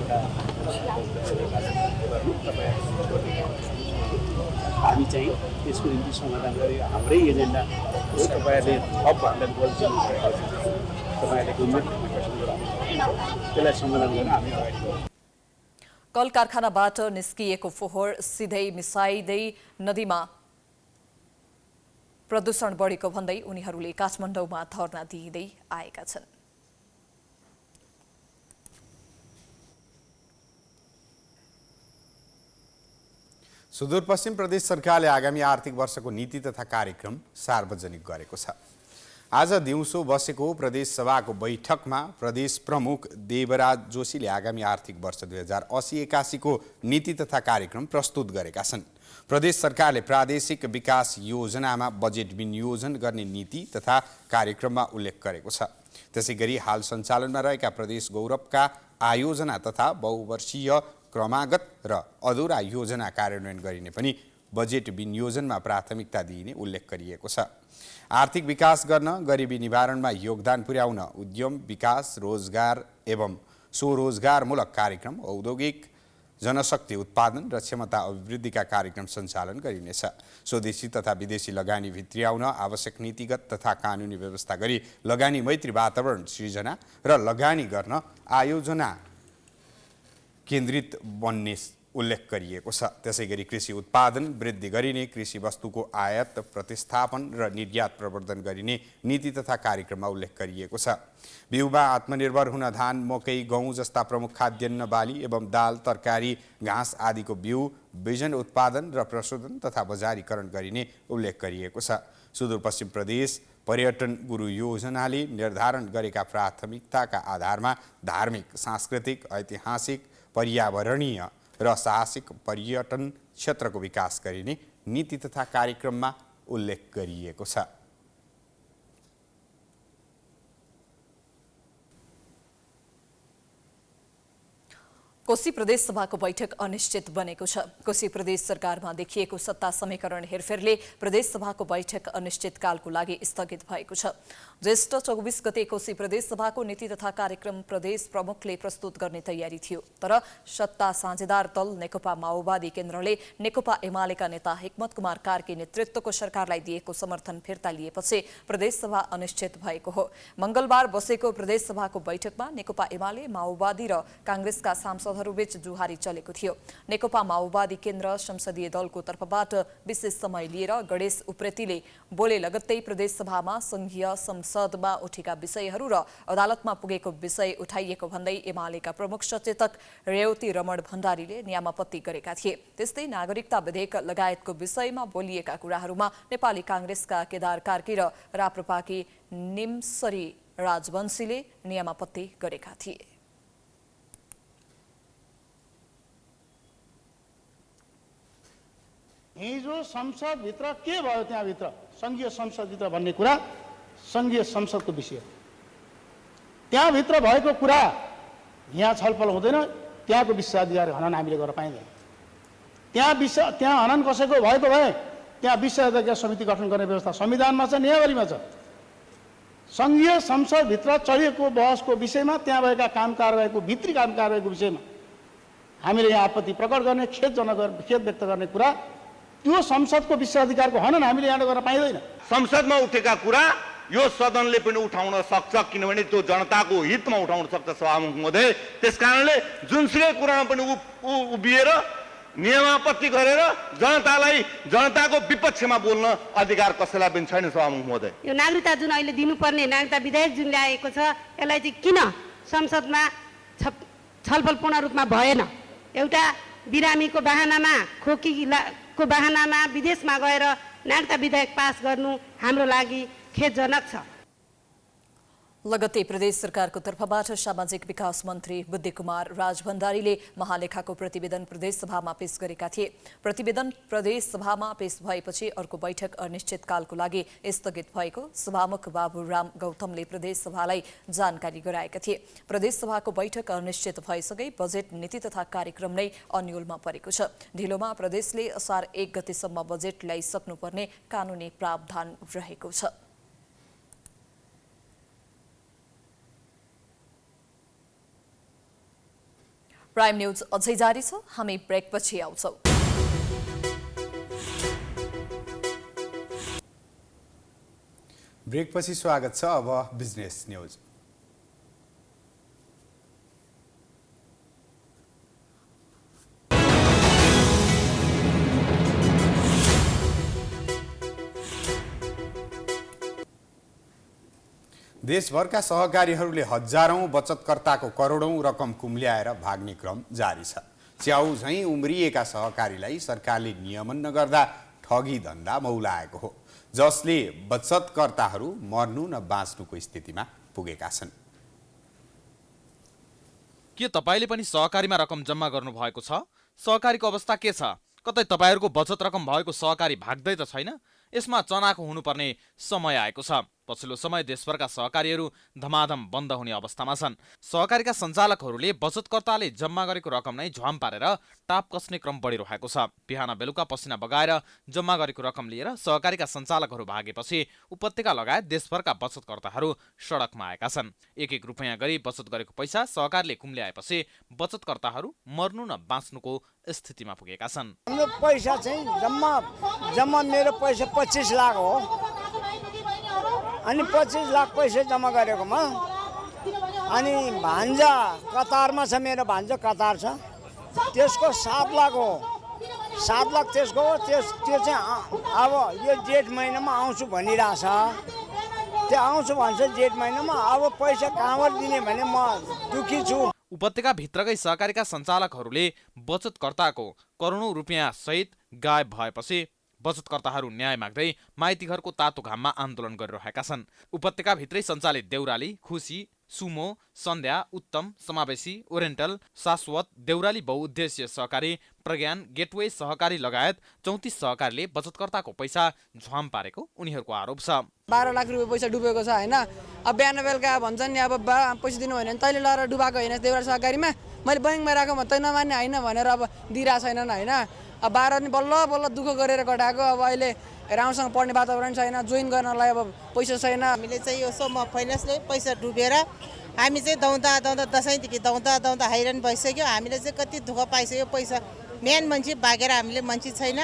हामी चाहिँ त्यसको निम्ति समाधान गरे हाम्रै एजेन्डा हो। तपाईँहरूले थपभन्दा बोलिदिनु भएको छ, तपाईँहरूले गम्भीर त्यसलाई समाधान गर्न हामी अगाडि बढ्छौँ। कल कारखानाबाट निस्किएको फोहोर सिधै मिसाइदै नदीमा प्रदूषण बढेको भन्दै उनीहरूले काठमाडौँमा धरना दिँदै आएका छन्। सुदूरपश्चिम प्रदेश सरकारले आगामी आर्थिक वर्षको नीति तथा कार्यक्रम सार्वजनिक गरेको छ। आज दिउँसो बसेको प्रदेश सभाको बैठकमा प्रदेश प्रमुख देवराज जोशीले आगामी आर्थिक वर्ष 2080-81 को नीति तथा कार्यक्रम प्रस्तुत गरेका छन्। प्रदेश सरकारले प्रादेशिक विकास योजनामा बजेट विनियोजन गर्ने नीति तथा कार्यक्रममा उल्लेख गरेको छ। त्यसैगरी हाल सञ्चालनमा रहेका प्रदेश गौरवका आयोजना तथा बहुवर्षीय क्रमागत र अधुरा योजना कार्यान्वयन गरिने पनि बजेट विनियोजनमा प्राथमिकता दिइने उल्लेख गरिएको छ। आर्थिक विकास गर्न, गरिबी निवारणमा योगदान पुर्याउन उद्यम विकास, रोजगार एवं स्वरोजगारमूलक कार्यक्रम, औद्योगिक जनशक्ति उत्पादन र क्षमता अभिवृद्धिका कार्यक्रम सञ्चालन गरिनेछ। स्वदेशी तथा विदेशी लगानी भित्र्याउन आवश्यक नीतिगत तथा कानुनी व्यवस्था गरी लगानी मैत्री वातावरण सृजना र लगानी गर्न आयोजना केन्द्रित बन्ने उल्लेख गरिएको छ। त्यसैगरी कृषि उत्पादन वृद्धि गरिने, कृषि वस्तुको आयात प्रतिस्थापन र निर्यात प्रवर्धन गरिने नीति तथा कार्यक्रममा उल्लेख गरिएको छ। बिउमा आत्मनिर्भर हुन धान, मकै, गहुँ जस्ता प्रमुख खाद्यान्न बाली एवं दाल, तरकारी, घाँस आदिको बिउ, बिजन उत्पादन र प्रशोधन तथा बजारीकरण गरिने उल्लेख गरिएको छ। सुदूरपश्चिम प्रदेश पर्यटन गुरु योजनाले निर्धारण गरेका प्राथमिकताका आधारमा धार्मिक, सांस्कृतिक, ऐतिहासिक, पर्यावरणीय र साहसिक पर्यटन क्षेत्रको विकास गरिने नीति तथा कार्यक्रममा उल्लेख गरिएको छ। कोशी प्रदेश सभाको बैठक अनिश्चित बनेको छ। कोशी प्रदेश सरकारमा देखिएको सत्ता समीकरण हेरफेरले प्रदेश सभाको बैठक अनिश्चितकालको लागि स्थगित भएको छ। ज्येष्ठ 24 गते कोशी प्रदेश सभाको नीति तथा कार्यक्रम प्रदेश प्रमुखले प्रस्तुत गर्ने तयारी थियो, तर सत्ता साझेदार दल नेकपा माओवादी केन्द्रले नेकपा एमालेका नेता हिक्मत कुमार कार्की नेतृत्वको सरकारलाई दिएको समर्थन फिर्ता लिएपछि प्रदेश सभा अनिश्चित भएको हो। मंगलबार बसेको प्रदेश सभाको बैठकमा नेकपा एमाले, माओवादी र कांग्रेसका सांसदहरूबीच जुहारी चलेको थियो। नेकपा माओवादी केन्द्र संसदीय दलको तर्फबाट विशेष समय लिएर गणेश उप्रेतीले बोले लगत्तै प्रदेश सभामा संघीय संसदमा उठेका विषयहरू र अदालतमा पुगेको विषय उठाइएको भन्दै एमालेका प्रमुख सचेतक रेवती रमण भण्डारीले नियामपत्ति गरेका थिए। त्यस्तै नागरिकता विधेयक लगायतको विषयमा बोलिएका कुराहरूमा नेपाली कांग्रेसका केदार कार्की र राप्रपाकी निमसरी राजवंशीले नियामपत्ति गरेका थिए। हिजो संसदभित्र के भयो, त्यहाँभित्र संघीय संसदभित्र भन्ने कुरा संघीय संसदको विषय। त्यहाँभित्र भएको कुरा यहाँ छलफल हुँदैन, त्यहाँको विशेषाधिकार हनन हामीले गर्न पाइँदैन। त्यहाँ हनन कसैको भएको भए त्यहाँ विशेषाधिकार समिति गठन गर्ने व्यवस्था संविधानमा छ, नियमावलीमा छ। संघीय संसदभित्र चलेको बहसको विषयमा, त्यहाँ भएका काम कारबाहीको भित्री काम कारबाहीको विषयमा हामीले यहाँ आपत्ति प्रकट गर्ने, खेद व्यक्त गर्ने कुरा, त्यो संसदको विशेषाधिकारको हनन हामीले यहाँ गर्न पाइँदैन। संसदमा उठेका कुरा यो सदनले पनि उठाउन सक्छ, किनभने त्यो जनताको हितमा उठाउन सक्छ सभामुख महोदय। त्यसकारणले जुनसुकै कुरामा पनि उभिएर नियमापत्ति गरेर जनताको विपक्षमा बोल्न अधिकार कसैलाई पनि छैन सभामुख महोदय। यो नागरिकता जुन अहिले दिनुपर्ने नागरिकता विधेयक जुन ल्याएको छ, यसलाई चाहिँ किन संसदमा छलफल पूर्ण रूपमा भएन? एउटा बिरामीको बहानामा, खोकीको बहानामा विदेशमा गएर नागरिकता विधेयक पास गर्नु हाम्रो लागि खेदजनक छ। लगत्तै प्रदेश सरकारको तर्फबाट सामाजिक विकास मन्त्री बुद्धि कुमार राजभण्डारीले महालेखाको प्रतिवेदन प्रदेश सभामा पेश गरेका थिए। प्रतिवेदन प्रदेश सभामा पेश भएपछि अर्को बैठक अनिश्चितकालको लागि स्थगित भएको सभामुख बाबुराम गौतमले प्रदेश सभालाई जानकारी गराएका थिए। प्रदेश सभाको बैठक अनिश्चित भएसँगै बजेट नीति तथा कार्यक्रम नै अन्योलमा परेको छ। ढिलोमा प्रदेशले असार 1 गतेसम्म बजेट ल्याइसक्नुपर्ने कानुनी प्रावधान रहेको छ। प्राइम न्यूज अझै जारी छ, हामी ब्रेकपछि आउँछौं। ब्रेकपछि स्वागत छ। अब बिजनेस न्यूज। देशभरका सहकारीहरूले हजारौं बचतकर्ताको करोडौं रकम कुम्ल्याएर भाग्ने क्रम जारी छ। च्याउ झैं उम्रिएका सहकारीलाई सरकारले नियमन नगर्दा ठगी धन्दा मौलाएको हो, जसले बचतकर्ताहरू मर्नु न बाँच्नुको स्थितिमा पुगेका छन्। के तपाईले पनि सहकारीमा रकम जम्मा गर्नु भएको छ? सहकारीको अवस्था के छ? कतै तपाईहरुको बचत रकम भएको सहकारी भाग्दै त छैन? यसमा चनाखो हुनुपर्ने समय आएको छ। पछिल्लो समय देशभरका सहकारीहरू धमाधम बन्द हुने अवस्थामा छन्। सहकारीका सञ्चालकहरूले बचतकर्ताले जम्मा गरेको रकम नै झ्वाम पारेर टाप कस्ने क्रम बढिरहेको छ। बिहान बेलुका पसिना बगाएर जम्मा गरेको रकम लिएर सहकारीका सञ्चालकहरू भागेपछि उपत्यका लगायत देशभरका बचतकर्ताहरू सडकमा आएका छन्। 1-1 रुपैयाँ गरी बचत गरेको पैसा सहकारीले कुम्ल्याएपछि बचतकर्ताहरू मर्नु न बाँच्नुको स्थितिमा पुगेका छन्। हाम्रो पैसा चाहिँ जम्मा मेरो पैसा 25 लाख हो। अनि 25 लाख पैसा जम्मा गरेकोमा अनि भान्जा कतारमा छ, मेरो भान्जा कतार छ, त्यसको 7 लाख हो। 7 लाख त्यसको हो। त्यो चाहिँ अब यो जेठ महिनामा आउँछु भनिरहेछ। त्यो आउँछु भन्छ जेठ महिनामा। अब पैसा कहाँबाट दिने भने म दुखी छु। उपत्यका भित्रकै सहकारीका सञ्चालकहरूले बचतकर्ताको करोडौं रुपियाँ सहित गायब भएपछि बचतकर्ताहरू न्याय माग्दै माइतीघरको तातो घाममा आन्दोलन गरिरहेका छन्। उपत्यका भित्रै सञ्चालित देउराली, खुसी, सुमो, सन्ध्या, उत्तम, समावेशी, ओरिएन्टल, शाश्वत, देउराली बहुउद्देश्य सहकारी, प्रज्ञान, गेटवे सहकारी लगायत 34 सहकारीले बचतकर्ताको पैसा झ्वाम पारेको उनीहरूको आरोप छ। 12 लाख रुपियाँ पैसा डुबेको छ हैन। अब बिहान बेलुका भन्छन् नि अब पैसा दिनु होइन तैँले लगाएर डुबाएको होइन देउराली सहकारीमा, मैले बैङ्कमा राखेको म तै नमान्ने होइन भनेर अब दिइरहेको छैनन् होइन। अब 12 नि बल्ल दुःख गरेर कटाएको। अब अहिले राम्रोसँग पढ्ने वातावरण छैन, जोइन गर्नलाई अब पैसा छैन। हामीले चाहिँ यो सोमा फाइनेन्सले पैसा डुबेर हामी चाहिँ दौदा दसैँदेखि दौदा हैरान भइसक्यो। हामीले चाहिँ कति दुःख पाइसक्यो। पैसा मेन मान्छे भागेर हामीले मान्छे छैन।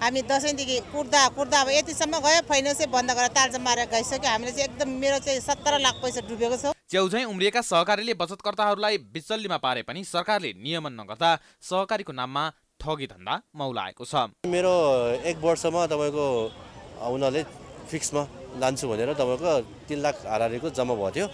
हामी दसैँदेखि कुर्दा अब यतिसम्म गयो, फाइनेन्सै बन्द गरेर तालजा मारेर गइसक्यो। हामीले चाहिँ एकदम मेरो चाहिँ 17 लाख पैसा डुबेको छ। च्याउझै उम्रिएका सहकारीले बचतकर्ताहरूलाई बिचल्लीमा पारे पनि सरकारले नियमन नगर्दा सहकारीको नाममा ठगी धन्दा मौलाएको छ। मेरो 1 वर्षमा तपाईँको उनीहरूले फिक्समा लान्छु भनेर तपाईँको 3 लाख हारारीको जम्मा भएको थियो।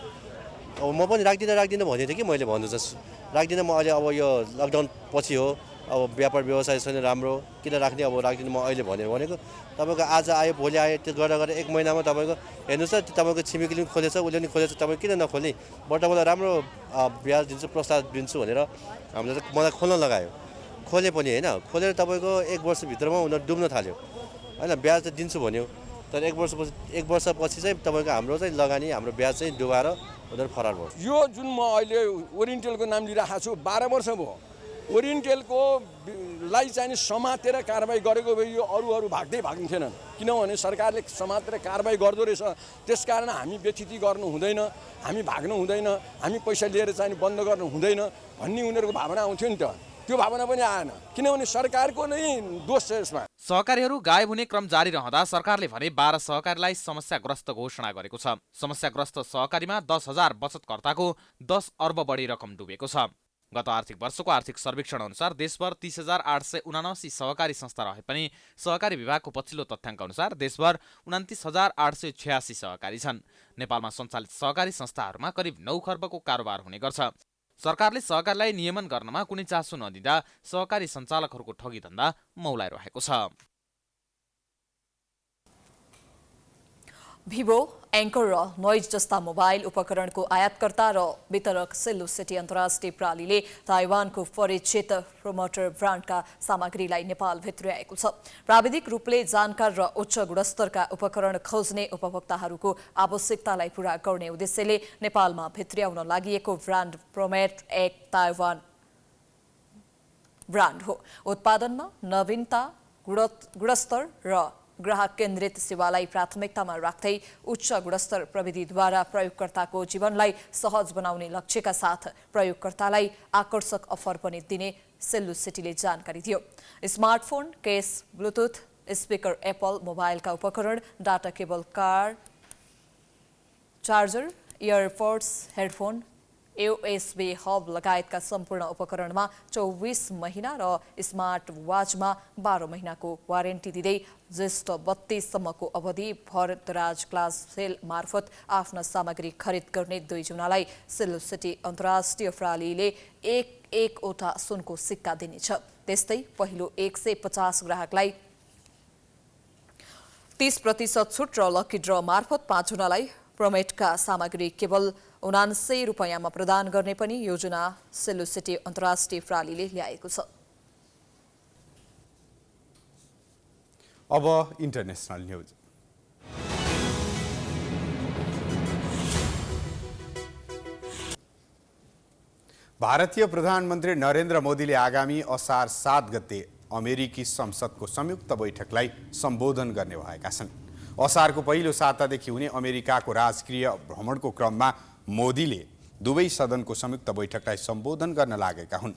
अब म पनि राख्दिनँ भनेको थिएँ कि मैले भन्नु चाहिँ राख्दिनँ। म अहिले अब यो लकडाउन पछि हो, अब व्यापार व्यवसाय छैन राम्रो, किन राख्ने, अब राख्दिनँ म अहिले भनेको। तपाईँको आज आयो भोलि आयो, त्यो गरेर 1 महिनामा तपाईँको हेर्नुहोस् त तपाईँको छिमेकीले पनि खोलेछ, उसले पनि खोलेछ, तपाईँ किन नखोल्ने, बल्ल राम्रो ब्याज दिन्छु प्रस्ताव दिन्छु भनेर हामीले चाहिँ मलाई खोल्न लगायो। खोले पनि होइन, खोलेर तपाईँको 1 वर्षभित्रमा उनीहरू डुब्न थाल्यो होइन। ब्याज त दिन्छु भन्यो, तर 1 वर्षपछि चाहिँ तपाईँको हाम्रो चाहिँ लगानी हाम्रो ब्याज चाहिँ डुबाएर उनीहरू फरार भयो। यो जुन म अहिले ओरिएन्टलको नाम लिइरहेको छु 12 वर्ष भयो। ओरिएन्टलको लाई चाहिँ समातेर कारबाही गरेको भए यो अरू भाग्दैनन्, किनभने सरकारले समातेर कारबाही गर्दो रहेछ। त्यसकारण हामी व्यथिति गर्नु हुँदैन, हामी भाग्नु हुँदैन, हामी पैसा लिएर चाहिँ बन्द गर्नु हुँदैन भन्ने उनीहरूको भावना आउँथ्यो नि त। त्यो भावना पनि आएन, किनभने सरकारको नै दोष छ यसमा। सहकारीहरू गायब हुने क्रम जारी रहँदा सरकारले भने 12 सहकारीलाई समस्याग्रस्त घोषणा गरेको छ। समस्याग्रस्त सहकारीमा 10,000 बचतकर्ताको 10 अर्ब बढी रकम डुबेको छ। गत आर्थिक वर्षको आर्थिक सर्वेक्षण अनुसार देशभर 30,879 सहकारी संस्था रहे पनि सहकारी विभागको पछिल्लो तथ्याङ्क अनुसार देशभर 29,886 सहकारी छन्। नेपालमा सञ्चालित सहकारी संस्थाहरूमा करिब 9 खर्बको कारोबार हुने गर्छ। सरकारले सहकारीलाई नियमन गर्नमा कुनै चासो नदिँदा सहकारी सञ्चालकहरूको ठगी धन्दा मौलाइरहेको छ। भिभो, एङ्कर र नोइज जस्ता मोबाइल उपकरणको आयातकर्ता र वितरक सेल्लो सिटी अन्तर्राष्ट्रिय प्रणालीले ताइवानको परिचित प्रोमोटर ब्रान्डका सामग्रीलाई नेपाल भित्र्याएको छ। प्राविधिक रूपले जानकार र उच्च गुणस्तरका उपकरण खोज्ने उपभोक्ताहरूको आवश्यकतालाई पूरा गर्ने उद्देश्यले नेपालमा भित्र्याउन लागि ब्रान्ड प्रोमेट एक ताइवान ब्रान्ड हो। उत्पादनमा नवीनता, गुणस्तर र ग्राहक केन्द्रित सेवालाई प्राथमिकतामा राख्दै उच्च गुणस्तर प्रविधिद्वारा प्रयोगकर्ताको जीवनलाई सहज बनाउने लक्ष्यका साथ प्रयोगकर्तालाई आकर्षक अफर पनि दिने सेल्लो सिटीले जानकारी दियो। Smartphone, case, bluetooth speaker, Apple मोबाइलका उपकरण, data cable, car charger, earpods, headphone, USB hub लगायतका सम्पूर्ण उपकरणमा 24 महिना र स्मार्ट वाचमा 12 महिनाको वारेन्टी दिँदै ज्येष्ठ 32 सम्मको अवधि भरतराज क्लास सेल मार्फत आफ्ना सामग्री खरिद गर्ने 2 जनालाई सेल्लो सिटी अन्तर्राष्ट्रिय प्रणालीले एक-एकवटा सुनको सिक्का दिनेछ। त्यस्तै पहिलो 150 ग्राहकलाई 30% छुट र लकी ड्र मार्फत 5 जनालाई प्रोमेटका सामग्री केवल 79 रुपैयाँमा प्रदान गर्ने पनि योजना सेल्लो सिटी अन्तर्राष्ट्रिय प्रणालीले ल्याएको छ। अब इन्टरनेसनल न्यूज। भारतीय प्रधानमन्त्री नरेन्द्र मोदीले आगामी असार 7 गते अमेरिकी संसदको संयुक्त बैठकलाई सम्बोधन गर्ने भएका छन्। असारको पहिलो सातादेखि हुने अमेरिकाको राजकीय भ्रमणको क्रममा मोदीले दुवै सदनको संयुक्त बैठकलाई सम्बोधन गर्न लागेका हुन्।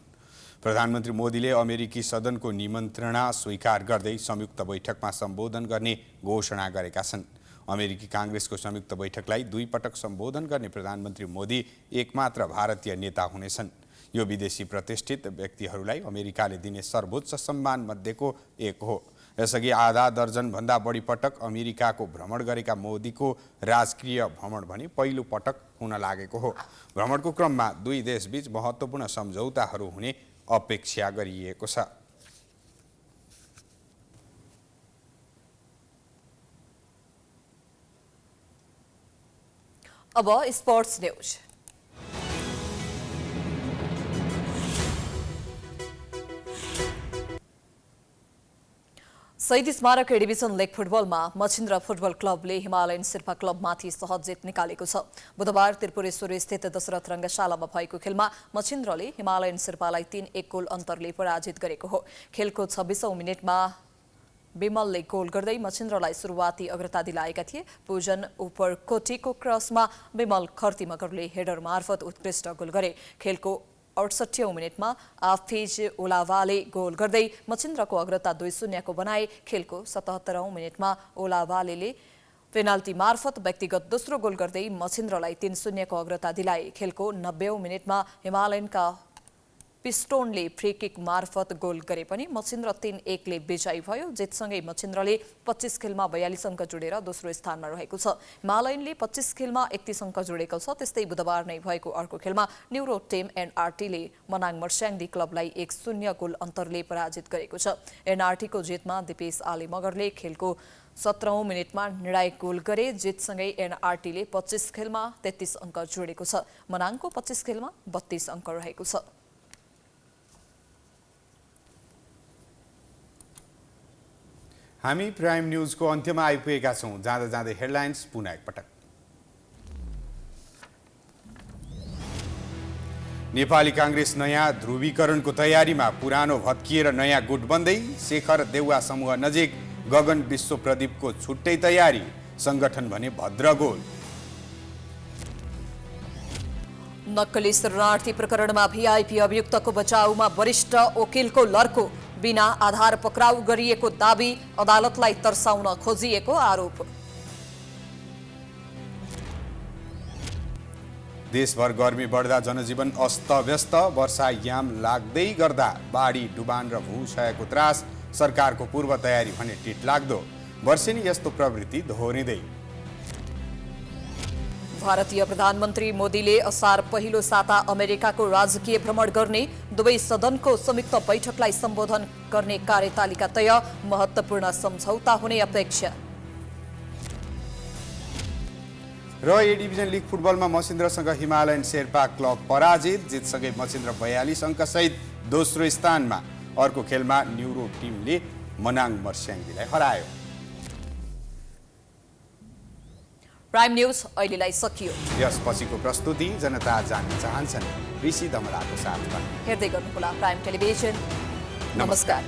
प्रधानमन्त्री मोदीले अमेरिकी सदनको निमन्त्रणा स्वीकार गर्दै संयुक्त बैठकमा सम्बोधन गर्ने घोषणा गरेका छन्। अमेरिकी काङ्ग्रेसको संयुक्त बैठकलाई 2 पटक सम्बोधन गर्ने प्रधानमन्त्री मोदी एकमात्र भारतीय नेता हुनेछन्। यो विदेशी प्रतिष्ठित व्यक्तिहरूलाई अमेरिकाले दिने सर्वोच्च सम्मान मध्येको एक हो। यसअघि आधा दर्जनभन्दा बढी पटक अमेरिकाको भ्रमण गरेका मोदीको राजकीय भ्रमण भने पहिलो पटक हुन लागेको हो। भ्रमणको क्रममा दुई देशबीच महत्त्वपूर्ण सम्झौताहरू हुने अपेक्षा गरिएको छ। अब स्पोर्ट्स न्यूज। शहीद स्मारक ए डिभिजन लीग फुटबलमा मछिन्द्र फुटबल क्लबले हिमालयन शेर्पा क्लबमाथि सहज जित निकालेको छ। बुधबार त्रिपुरेश्वर स्थित दशरथ रङ्गशालामा भएको खेलमा मछिन्द्रले हिमालयन शेर्पालाई 3-1 गोल अन्तरले पराजित गरेको हो। खेलको 26औं मिनेटमा विमलले गोल गर्दै मछिन्द्रलाई सुरुवाती अग्रता दिलाएका थिए। पूजन उपरकोटीको क्रसमा विमल खर्तीमगरले हेडर मार्फत उत्कृष्ट गोल गरे। खेलको 68औं मिनेटमा आफिज ओलावाले गोल गर्दै मछिन्द्रको अग्रता 2-0 को बनाए। खेलको 77औं मिनेटमा ओलावाले पेनाल्टी मार्फत व्यक्तिगत दोस्रो गोल गर्दै मछिन्द्रलाई 3-0 को अग्रता दिलाए। खेलको 90औं मिनेटमा हिमालयनका पिस्टोनले फ्री किक मार्फत गोल गरे पनि मछिन्द्र 3-1 ले विजयी भयो। जितसँगै मछिन्द्रले 25 खेलमा 42 अङ्क जोडेर दोस्रो स्थानमा रहेको छ। हिमालयनले 25 खेलमा 31 अङ्क जोडेको छ। त्यस्तै बुधबार नै भएको अर्को खेलमा न्युरो टिम एनआरटीले मनाङ मर्स्याङ्दी क्लबलाई 1-0 गोल अन्तरले पराजित गरेको छ। एनआरटीको जितमा दिपेश आली मगरले खेलको 17औं मिनेटमा निर्णायक गोल गरे। जितसँगै एनआरटीले 25 खेलमा 33 अङ्क जोडेको छ। मनाङको 25 खेलमा 32 अङ्क रहेको छ। हामी प्राइम न्यूजको अन्त्यमा आइपुगेका छौं। जाँदा जाँदै हेडलाइन्स पुनः एकपटक। नेपाली कांग्रेस नयाँ ध्रुवीकरणको तयारीमा, पुरानो भत्किएर नयाँ गुट बन्दै। शेखर देउवा समूह नजिक गगन विश्व प्रदीपको छुट्टै तयारी, संगठन भने भद्रगोल। नक्कली शरणार्थी प्रकरणमा भिआइपी अभियुक्तको बचाउमा वरिष्ठ वकिलको लर्को, बिना आधार पक्राउ गरिएको दाबी, अदालतलाई तर्साउन खोजिएको आरोप। देशभर गर्मी बढ्दा जनजीवन अस्तव्यस्त, वर्षायाम लाग्दै गर्दा बाढी, डुबान र भूक्षयको त्रास। सरकारको पूर्व तयारी भने टिट लाग्दो, वर्षेनी यस्तो प्रवृत्ति दोहोरिँदै। भारतीय प्रधानमन्त्री मोदीले असार पहिलो साता अमेरिकाको राजकीय भ्रमण गर्ने। दुवै सदनको संयुक्त बैठकलाई सम्बोधन गर्ने कार्यतालिका तय, महत्त्वपूर्ण सम्झौता हुने अपेक्षा। र ए डिभिजन लीग फुटबलमा मछिन्द्रसँग हिमालयन शेर्पा क्लब पराजित। जितसँगै मछिन्द्र 42 अङ्क सहित दोस्रो स्थानमा। अर्को खेलमा न्युरो टिमले मनाङ मर्स्याङ्दीलाई हरायो। प्राइम न्यूज अहिलेलाई सकियो। यसपछिको प्रस्तुति जनता जान्न चाहन्छन् ऋषि दमलाको साथमा। हेर्दै गर्नुहोला प्राइम टेलिभिजन। नमस्कार।